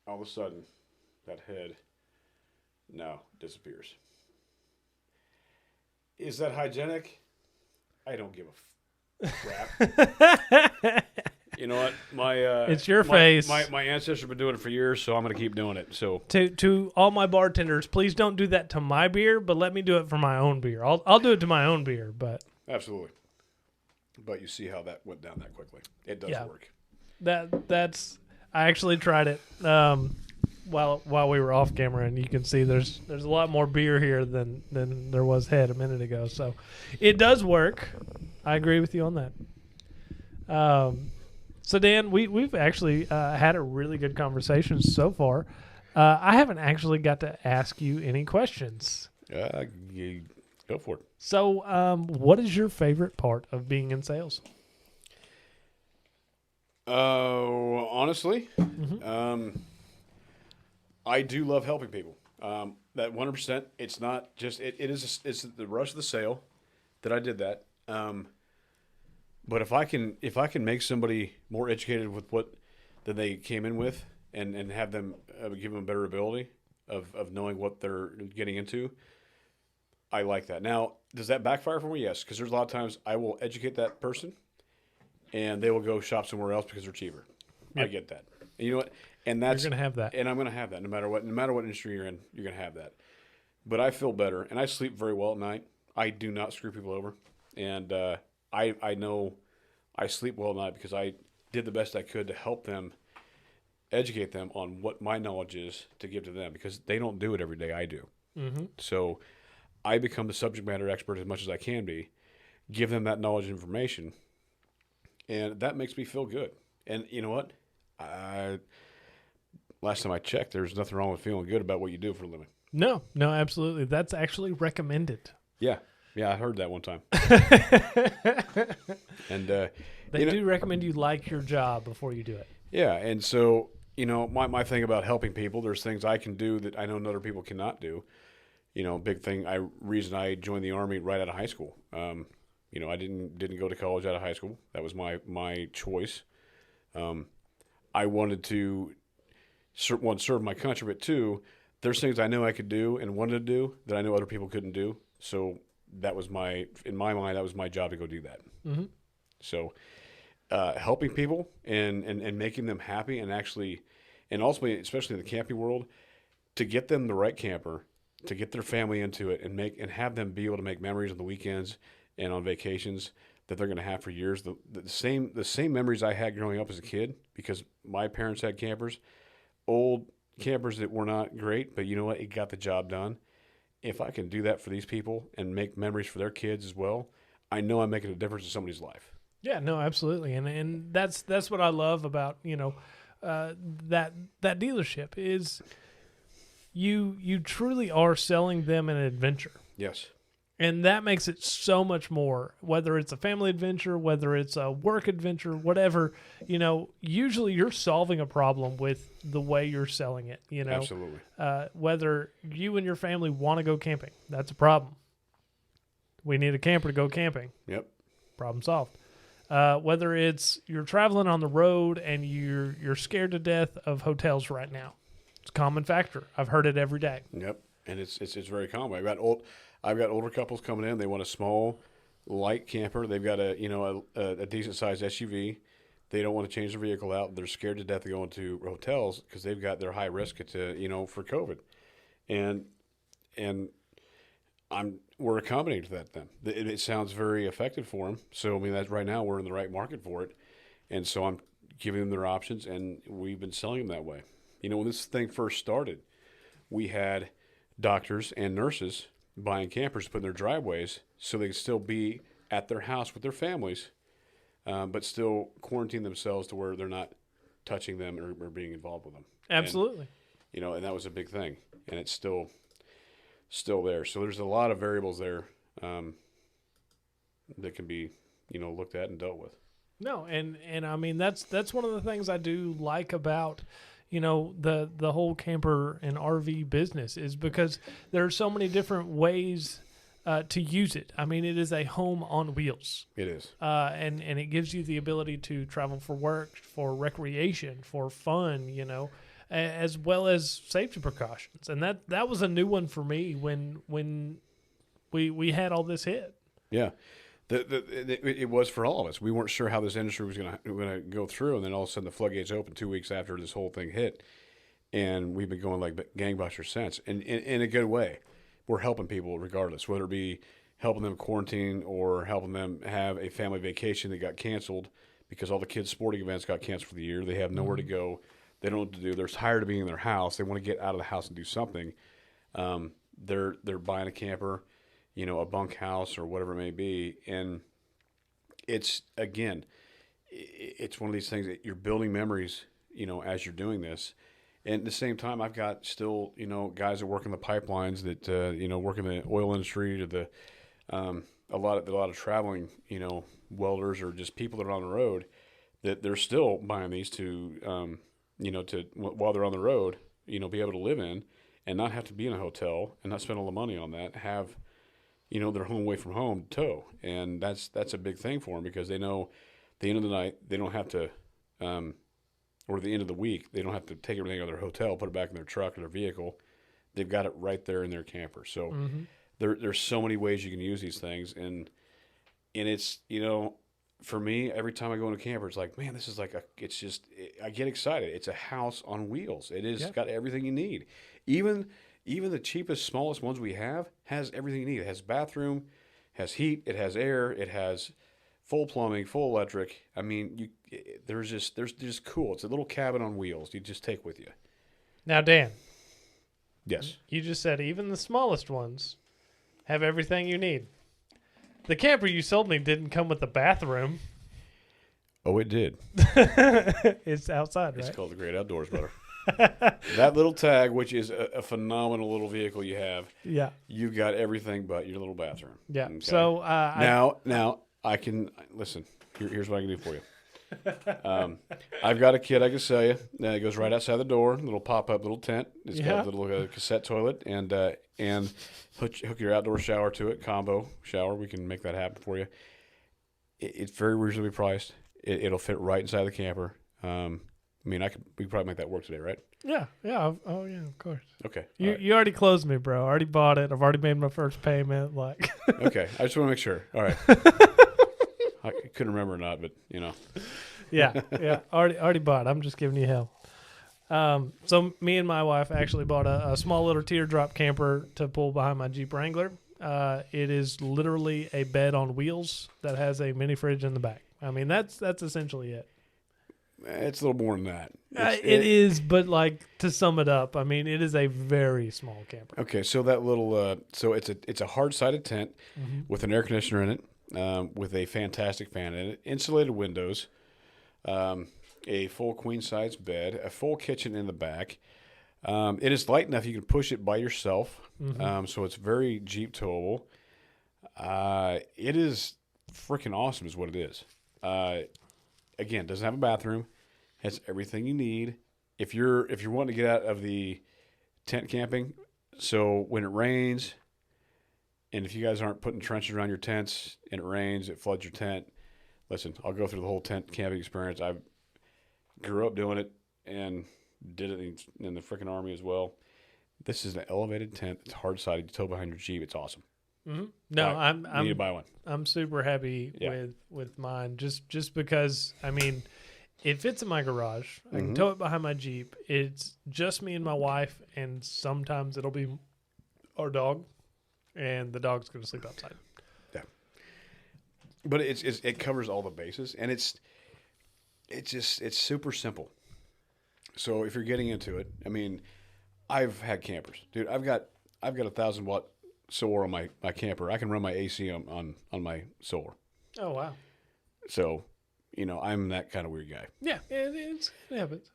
All of a sudden, that head now disappears. Is that hygienic? I don't give a crap. You know what? It's your face. My ancestors have been doing it for years, so I'm going to keep doing it. So to all my bartenders, please don't do that to my beer, but let me do it for my own beer. I'll do it to my own beer, but absolutely. But you see how that went down that quickly. It does work. That's I actually tried it while we were off camera, and you can see there's a lot more beer here than there was head a minute ago. So it does work. I agree with you on that. So Dan, we've actually had a really good conversation so far. I haven't actually got to ask you any questions. Go for it. So, what is your favorite part of being in sales? Honestly, I do love helping people. That 100%. It's not just it's the rush of the sale that I did that. But if I can make somebody more educated with what that they came in with, and have them give them a better ability of knowing what they're getting into, I like that. Now, does that backfire for me? Yes, because there's a lot of times I will educate that person, and they will go shop somewhere else because they're cheaper. Yep. I get that. And you know what? And that's You're gonna have that. and I'm gonna have that no matter what industry you're in. You're gonna have that. But I feel better, and I sleep very well at night. I do not screw people over, and I know I sleep well at night because I did the best I could to help them, educate them on what my knowledge is to give to them, because they don't do it every day. I do. Mm-hmm. So I become the subject matter expert as much as I can be, give them that knowledge and information, and that makes me feel good. And you know what? Last time I checked, there's nothing wrong with feeling good about what you do for a living. No, absolutely. That's actually recommended. Yeah, I heard that one time. And They do recommend you like your job before you do it. Yeah, and so my thing about helping people, there's things I can do that I know other people cannot do. Big thing. Reason I joined the Army right out of high school. I didn't go to college out of high school. That was my choice. I wanted to serve my country, but two, there's things I know I could do and wanted to do that I know other people couldn't do. So that was in my mind, that was my job to go do that. Mm-hmm. So helping people and making them happy, and actually, and ultimately, especially in the camping world, to get them the right camper, to get their family into it, and have them be able to make memories on the weekends and on vacations that they're going to have for years. The same memories I had growing up as a kid, because my parents had campers, old campers that were not great, but you know what? It got the job done. If I can do that for these people and make memories for their kids as well, I know I'm making a difference in somebody's life. Yeah, no, absolutely, and that's what I love about that dealership is you truly are selling them an adventure. Yes. And that makes it so much more, whether it's a family adventure, whether it's a work adventure, whatever, usually you're solving a problem with the way you're selling it, Absolutely. Whether you and your family want to go camping, that's a problem. We need a camper to go camping. Yep. Problem solved. Whether it's you're traveling on the road and you're scared to death of hotels right now. It's a common factor. I've heard it every day. Yep. And it's very common. I've got older couples coming in. They want a small, light camper. They've got a decent sized SUV. They don't want to change their vehicle out. They're scared to death of going to hotels because they've got their high risk for COVID, and we're accommodating to that. Then it sounds very effective for them. So that's right now we're in the right market for it, and so I'm giving them their options, and we've been selling them that way. When this thing first started, we had doctors and nurses buying campers to put in their driveways so they could still be at their house with their families, but still quarantine themselves to where they're not touching them or being involved with them. Absolutely. And that was a big thing, and it's still there. So there's a lot of variables there that can be, looked at and dealt with. No, and that's one of the things I do like about the whole camper and RV business is because there are so many different ways to use it. It is a home on wheels. It is. And it gives you the ability to travel for work, for recreation, for fun, as well as safety precautions. And that was a new one for me when we had all this hit. Yeah. It was for all of us. We weren't sure how this industry was going to go through, and then all of a sudden the floodgates opened 2 weeks after this whole thing hit, and we've been going like gangbusters since. And in a good way, we're helping people regardless, whether it be helping them quarantine or helping them have a family vacation that got canceled because all the kids' sporting events got canceled for the year. They have nowhere to go. They don't know what to do. They're tired of being in their house. They want to get out of the house and do something. They're buying a camper, a bunkhouse or whatever it may be. And it's one of these things that you're building memories, as you're doing this. And at the same time, I've got still, guys that work in the pipelines that, work in the oil industry to the, a lot of traveling, welders or just people that are on the road that they're still buying these to, while they're on the road, be able to live in and not have to be in a hotel and not spend all the money on that, have they're home away from home to tow, and that's a big thing for them because they know at the end of the night they don't have to, or at the end of the week they don't have to take everything out of their hotel, put it back in their truck or their vehicle. They've got it right there in their camper. So there's so many ways you can use these things, and it's for me, every time I go in a camper, it's like, man, this is like I get excited. It's a house on wheels. It is got everything you need. Even the cheapest, smallest ones we have has everything you need. It has bathroom, has heat, it has air, it has full plumbing, full electric. I mean, they're just cool. It's a little cabin on wheels. You just take with you. Now, Dan. Yes. You just said even the smallest ones have everything you need. The camper you sold me didn't come with a bathroom. Oh, it did. It's outside, right? It's called the Great Outdoors, brother. That little tag, which is a phenomenal little vehicle you have. Yeah. You've got everything but your little bathroom. Yeah. Okay? So now I can listen. Here's what I can do for you. I've got a kit I can sell you. It goes right outside the door. Little pop-up little tent. It's got a little cassette toilet and hook your outdoor shower to it. Combo shower. We can make that happen for you. It's very reasonably priced. It'll fit right inside the camper. We could probably make that work today, right? Yeah. Oh, yeah, of course. Okay. You already closed me, bro. I already bought it. I've already made my first payment. Okay. I just want to make sure. All right. I couldn't remember or not, but Yeah. Already bought. I'm just giving you hell. So me and my wife actually bought a small little teardrop camper to pull behind my Jeep Wrangler. It is literally a bed on wheels that has a mini fridge in the back. I mean, that's essentially it. It's a little more than that. It is, but to sum it up, I mean, it is a very small camper. Okay, so that little, it's a hard-sided tent with an air conditioner in it, with a fantastic fan in it, insulated windows, a full queen-size bed, a full kitchen in the back. It is light enough you can push it by yourself, so it's very Jeep towable. It is freaking awesome is what it is. Again, doesn't have a bathroom, has everything you need. If you're wanting to get out of the tent camping, so when it rains, and if you guys aren't putting trenches around your tents and it rains, it floods your tent. Listen, I'll go through the whole tent camping experience. I grew up doing it and did it in the freaking Army as well. This is an elevated tent. It's hard-sided. You tow behind your Jeep. It's awesome. Mm-hmm. No, you need to buy one. I'm super happy with mine just because, I mean, it fits in my garage. I can tow it behind my Jeep. It's just me and my wife, and sometimes it'll be our dog, and the dog's going to sleep outside. Yeah. But it covers all the bases, and it's super simple. So if you're getting into it, I mean, I've had campers. Dude, I've got a 1,000-watt solar on my camper. I can run my AC on my solar. Oh, wow. So, I'm that kind of weird guy. Yeah, it happens.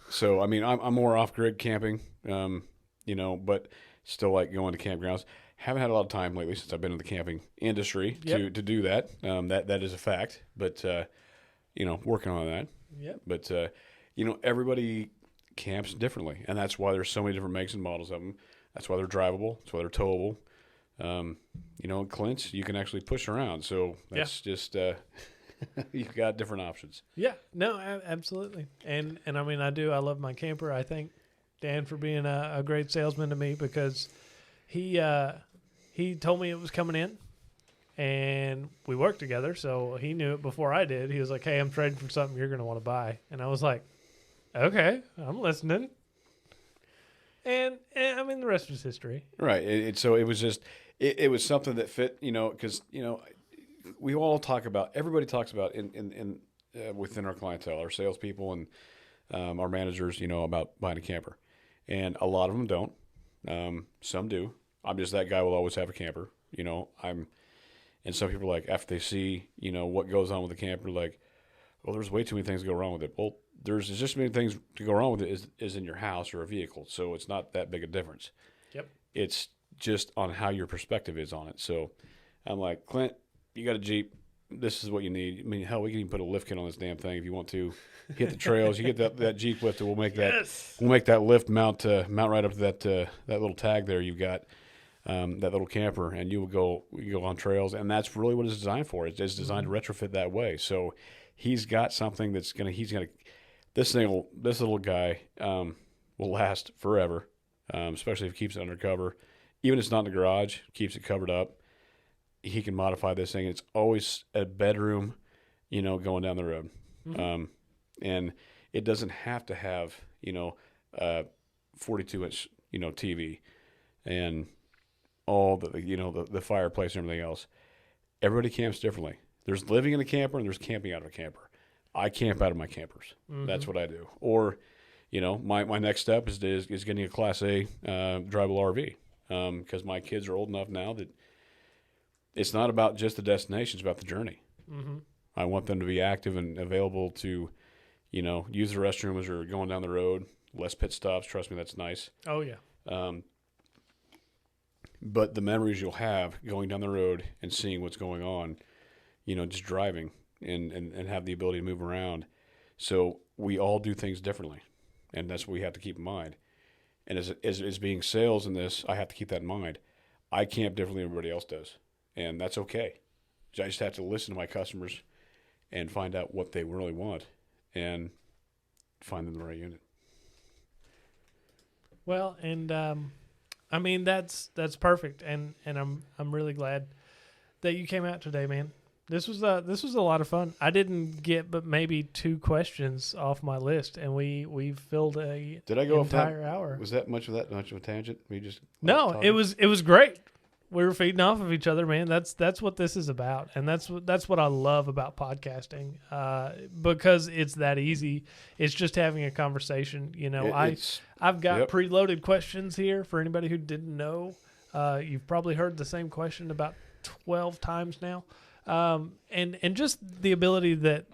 So, I mean, I'm more off-grid camping, but still like going to campgrounds. Haven't had a lot of time lately since I've been in the camping industry to do that. That is a fact, but, working on that. Yep. But, everybody camps differently, and that's why there's so many different makes and models of them. That's why they're drivable. That's why they're towable. Clint's, you can actually push around. So that's just, you've got different options. Yeah, no, absolutely. And I mean, I love my camper. I thank Dan for being a great salesman to me because he told me it was coming in and we worked together. So he knew it before I did. He was like, hey, I'm trading for something you're going to want to buy. And I was like, okay, I'm listening. And I mean, the rest was history. Right. So it was just, it was something that fit, because, we all talk about, everybody talks about in within our clientele, our salespeople and our managers, about buying a camper. And a lot of them don't. Some do. I'm just that guy will always have a camper. And some people are like, after they see, what goes on with the camper, like, well, there's way too many things to go wrong with it. Well, there's just as many things to go wrong with it as in your house or a vehicle. So it's not that big a difference. Yep. It's just on how your perspective is on it. So I'm like, Clint, you got a Jeep. This is what you need. I mean, hell, we can even put a lift kit on this damn thing if you want to. Hit the trails. You get that Jeep lifted. We'll make that. We'll make that lift mount right up to that little tag there you've got. that little camper, and you go on trails, and that's really what it's designed for. It's designed to retrofit that way. So he's got something this little guy will last forever, especially if he keeps it undercover. Even if it's not in the garage, keeps it covered up. He can modify this thing. It's always a bedroom, going down the road. And it doesn't have to have, 42-inch, TV and all the fireplace and everything else. Everybody camps differently. There's living in a camper and there's camping out of a camper. I camp out of my campers. That's what I do. Or, my next step is getting a Class A drivable RV, because my kids are old enough now that it's not about just the destination; it's about the journey. I want them to be active and available to, use the restroom as they're going down the road. Less pit stops. Trust me, that's nice. Oh yeah. But the memories you'll have going down the road and seeing what's going on, just driving and have the ability to move around. So we all do things differently, and that's what we have to keep in mind. And as being sales in this, I have to keep that in mind. I camp differently than everybody else does, and that's okay. I just have to listen to my customers and find out what they really want and find them the right unit. Well, and I mean that's perfect, and I'm really glad that you came out today, man. This was a lot of fun. I didn't get but maybe 2 questions off my list, and we filled a Did I go entire hour. Was that much of a tangent? We just No, it was great. We were feeding off of each other, man. That's what this is about, and that's what I love about podcasting, because it's that easy. It's just having a conversation. I've got preloaded questions here for anybody who didn't know. You've probably heard the same question about 12 times now, and just the ability that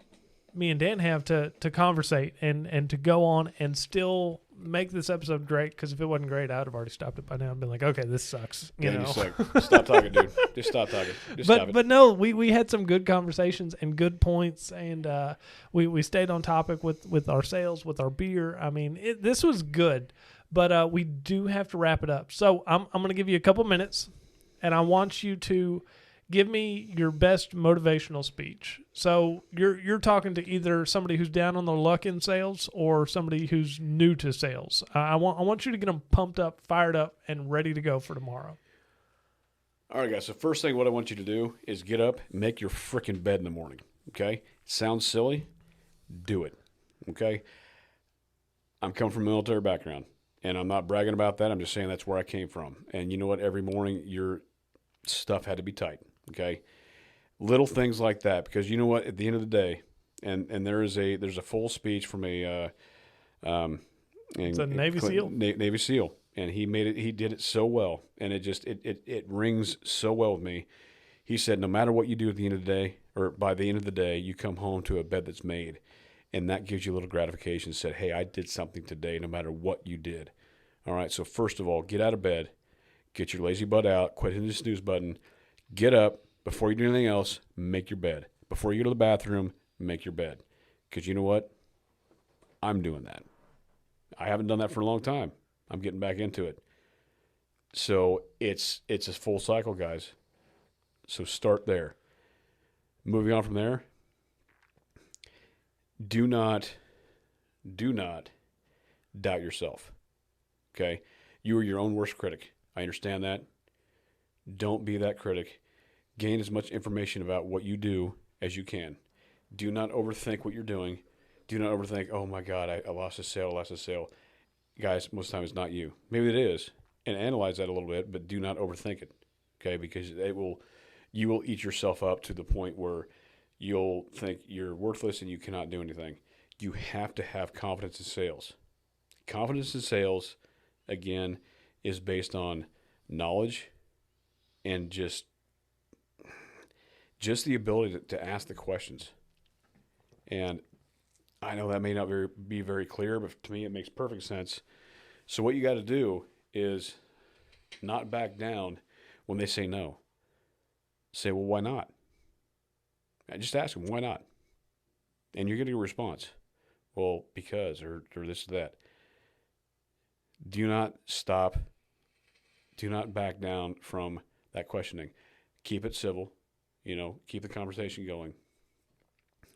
me and Dan have to conversate and to go on and still make this episode great, because if it wasn't great, I would have already stopped it by now and been like, okay, this sucks. You suck. Stop talking, dude. Just stop talking. Stop it. But no, we had some good conversations and good points, and we stayed on topic with our sales, with our beer. I mean, this was good, but we do have to wrap it up. So I'm going to give you a couple minutes, and I want you to give me your best motivational speech. So you're talking to either somebody who's down on their luck in sales or somebody who's new to sales. I want you to get them pumped up, fired up, and ready to go for tomorrow. All right, guys. So first thing, what I want you to do is get up, make your freaking bed in the morning. Okay? Sounds silly. Do it. Okay? I'm coming from a military background, and I'm not bragging about that. I'm just saying that's where I came from. And you know what? Every morning your stuff had to be tight. Okay, little things like that, because you know what? At the end of the day, and there's a full speech from it's a Navy SEAL. Navy SEAL, and he did it so well, and it rings so well with me. He said, no matter what you do at the end of the day, or by the end of the day, you come home to a bed that's made, and that gives you a little gratification. Said, hey, I did something today, no matter what you did. All right, so first of all, get out of bed, get your lazy butt out, quit hitting the snooze button. Get up. Before you do anything else, make your bed. Before you go to the bathroom, make your bed. Because you know what? I'm doing that. I haven't done that for a long time. I'm getting back into it. So it's a full cycle, guys. So start there. Moving on from there, do not doubt yourself. Okay? You are your own worst critic. I understand that. Don't be that critic. Gain as much information about what you do as you can. Do not overthink what you're doing. Do not overthink, oh my God, I lost a sale. Guys, most of the time it's not you. Maybe it is. And analyze that a little bit, but do not overthink it. Okay? Because you will eat yourself up to the point where you'll think you're worthless and you cannot do anything. You have to have confidence in sales. Confidence in sales, again, is based on knowledge and just the ability to ask the questions. And I know that may not be very clear, but to me it makes perfect sense. So what you got to do is not back down when they say no. Say, well, why not? And just ask them, why not? And you're getting a response. Well, because, or this or that. Do not stop Do not back down from that questioning. Keep it civil, keep the conversation going.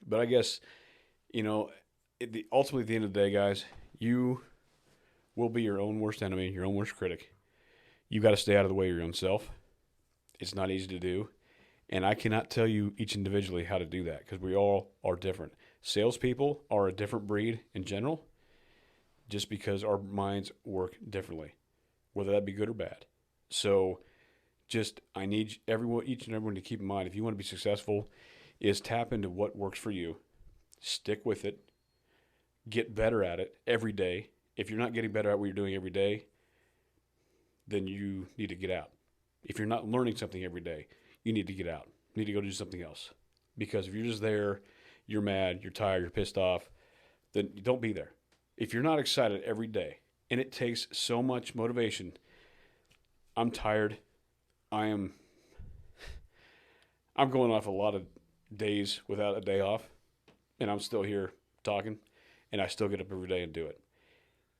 But I guess, ultimately at the end of the day, guys, you will be your own worst enemy, your own worst critic. You got to stay out of the way of your own self. It's not easy to do. And I cannot tell you each individually how to do that because we all are different. Salespeople are a different breed in general just because our minds work differently, whether that be good or bad. So I need each and everyone to keep in mind, if you want to be successful, is tap into what works for you. Stick with it. Get better at it every day. If you're not getting better at what you're doing every day, then you need to get out. If you're not learning something every day, you need to get out. You need to go do something else. Because if you're just there, you're mad, you're tired, you're pissed off, then don't be there. If you're not excited every day, and it takes so much motivation, I'm tired. I'm going off a lot of days without a day off, and I'm still here talking, and I still get up every day and do it.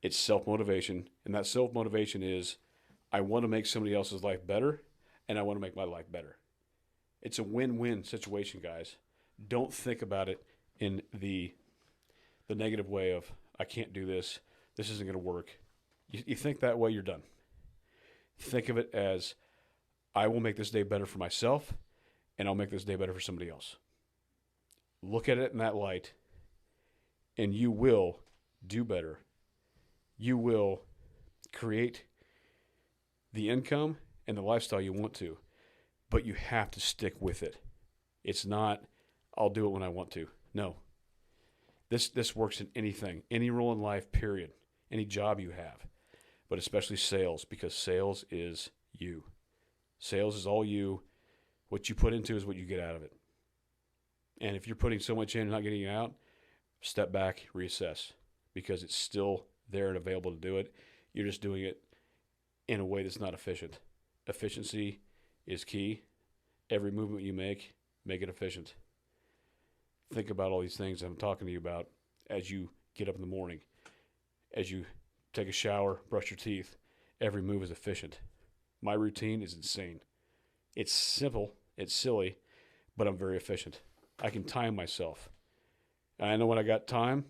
It's self-motivation, and that self-motivation is I want to make somebody else's life better, and I want to make my life better. It's a win-win situation, guys. Don't think about it in the negative way of, I can't do this, this isn't going to work. You think that way, you're done. Think of it as, I will make this day better for myself, and I'll make this day better for somebody else. Look at it in that light, and you will do better. You will create the income and the lifestyle you want to, but you have to stick with it. It's not, I'll do it when I want to. No. This works in anything, any role in life, period. Any job you have, but especially sales, because sales is you. Sales is all you. What you put into is what you get out of it. And if you're putting so much in and not getting it out, step back, reassess, because it's still there and available to do it. You're just doing it in a way that's not efficient. Efficiency is key. Every movement you make it efficient. Think about all these things I'm talking to you about as you get up in the morning, as you take a shower, brush your teeth. Every move is efficient. My routine is insane. It's simple, it's silly, but I'm very efficient. I can time myself. And I know when I got time,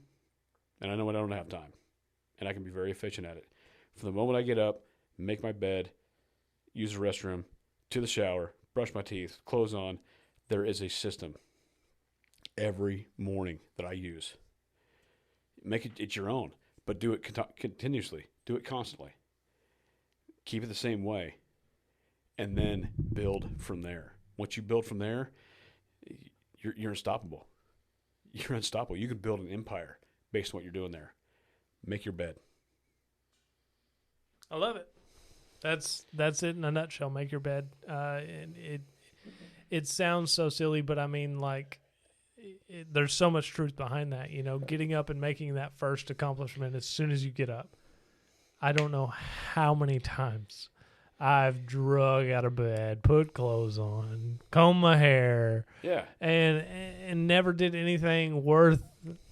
and I know when I don't have time. And I can be very efficient at it. From the moment I get up, make my bed, use the restroom, to the shower, brush my teeth, clothes on, there is a system every morning that I use. Make it your own, but do it continuously. Do it constantly. Keep it the same way, and then build from there. Once you build from there, you're unstoppable. You're unstoppable. You can build an empire based on what you're doing there. Make your bed. I love it. That's it in a nutshell. Make your bed. And it sounds so silly, but I mean, like, there's so much truth behind that. Getting up and making that first accomplishment as soon as you get up. I don't know how many times I've drug out of bed, put clothes on, combed my hair, and never did anything worth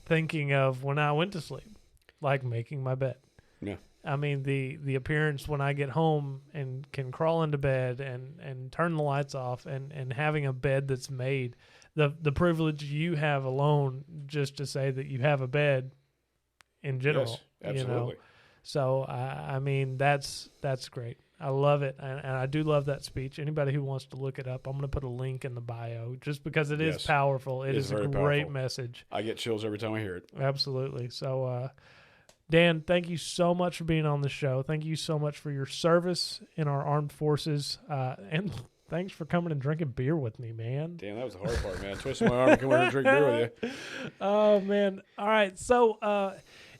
thinking of when I went to sleep, like making my bed. Yeah. I mean, the appearance when I get home and can crawl into bed and turn the lights off and having a bed that's made, the privilege you have alone just to say that you have a bed in general. Yes, absolutely. So, I mean, that's great. I love it, and I do love that speech. Anybody who wants to look it up, I'm going to put a link in the bio just because it is powerful. It is a great message. I get chills every time I hear it. Absolutely. So, Dan, thank you so much for being on the show. Thank you so much for your service in our armed forces, and thanks for coming and drinking beer with me, man. Damn, that was the hard part, man. Twisting my arm to come over and drink beer with you. Oh, man. All right. So,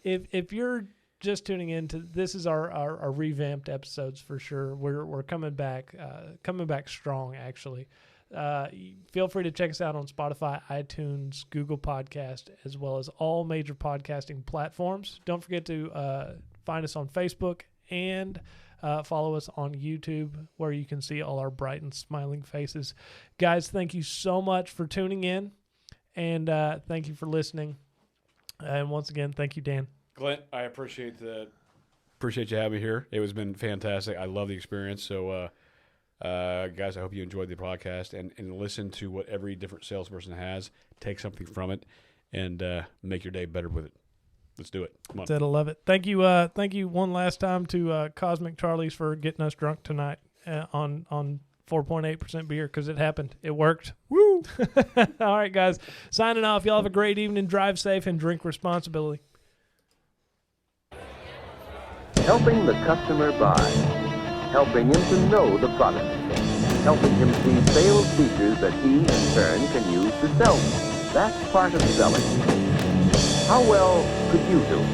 if you're just tuning in to this, is our revamped episodes for sure. We're coming back strong, actually. Feel free to check us out on Spotify, iTunes, Google Podcast, as well as all major podcasting platforms. Don't forget to find us on Facebook and follow us on YouTube, where you can see all our bright and smiling faces. Guys, thank you so much for tuning in, and thank you for listening. And once again, thank you, Dan. Clint, I appreciate the appreciate you having me here. It has been fantastic. I love the experience. So, guys, I hope you enjoyed the podcast and listen to what every different salesperson has. Take something from it and make your day better with it. Let's do it. Come on. Said I love it. Thank you one last time to Cosmic Charlie's for getting us drunk tonight on 4.8% beer, because it happened. It worked. Woo! All right, guys. Signing off. Y'all have a great evening. Drive safe and drink responsibly. Helping the customer buy. Helping him to know the product. Helping him see sales features that he, in turn, can use to sell them. That's part of selling. How well could you do?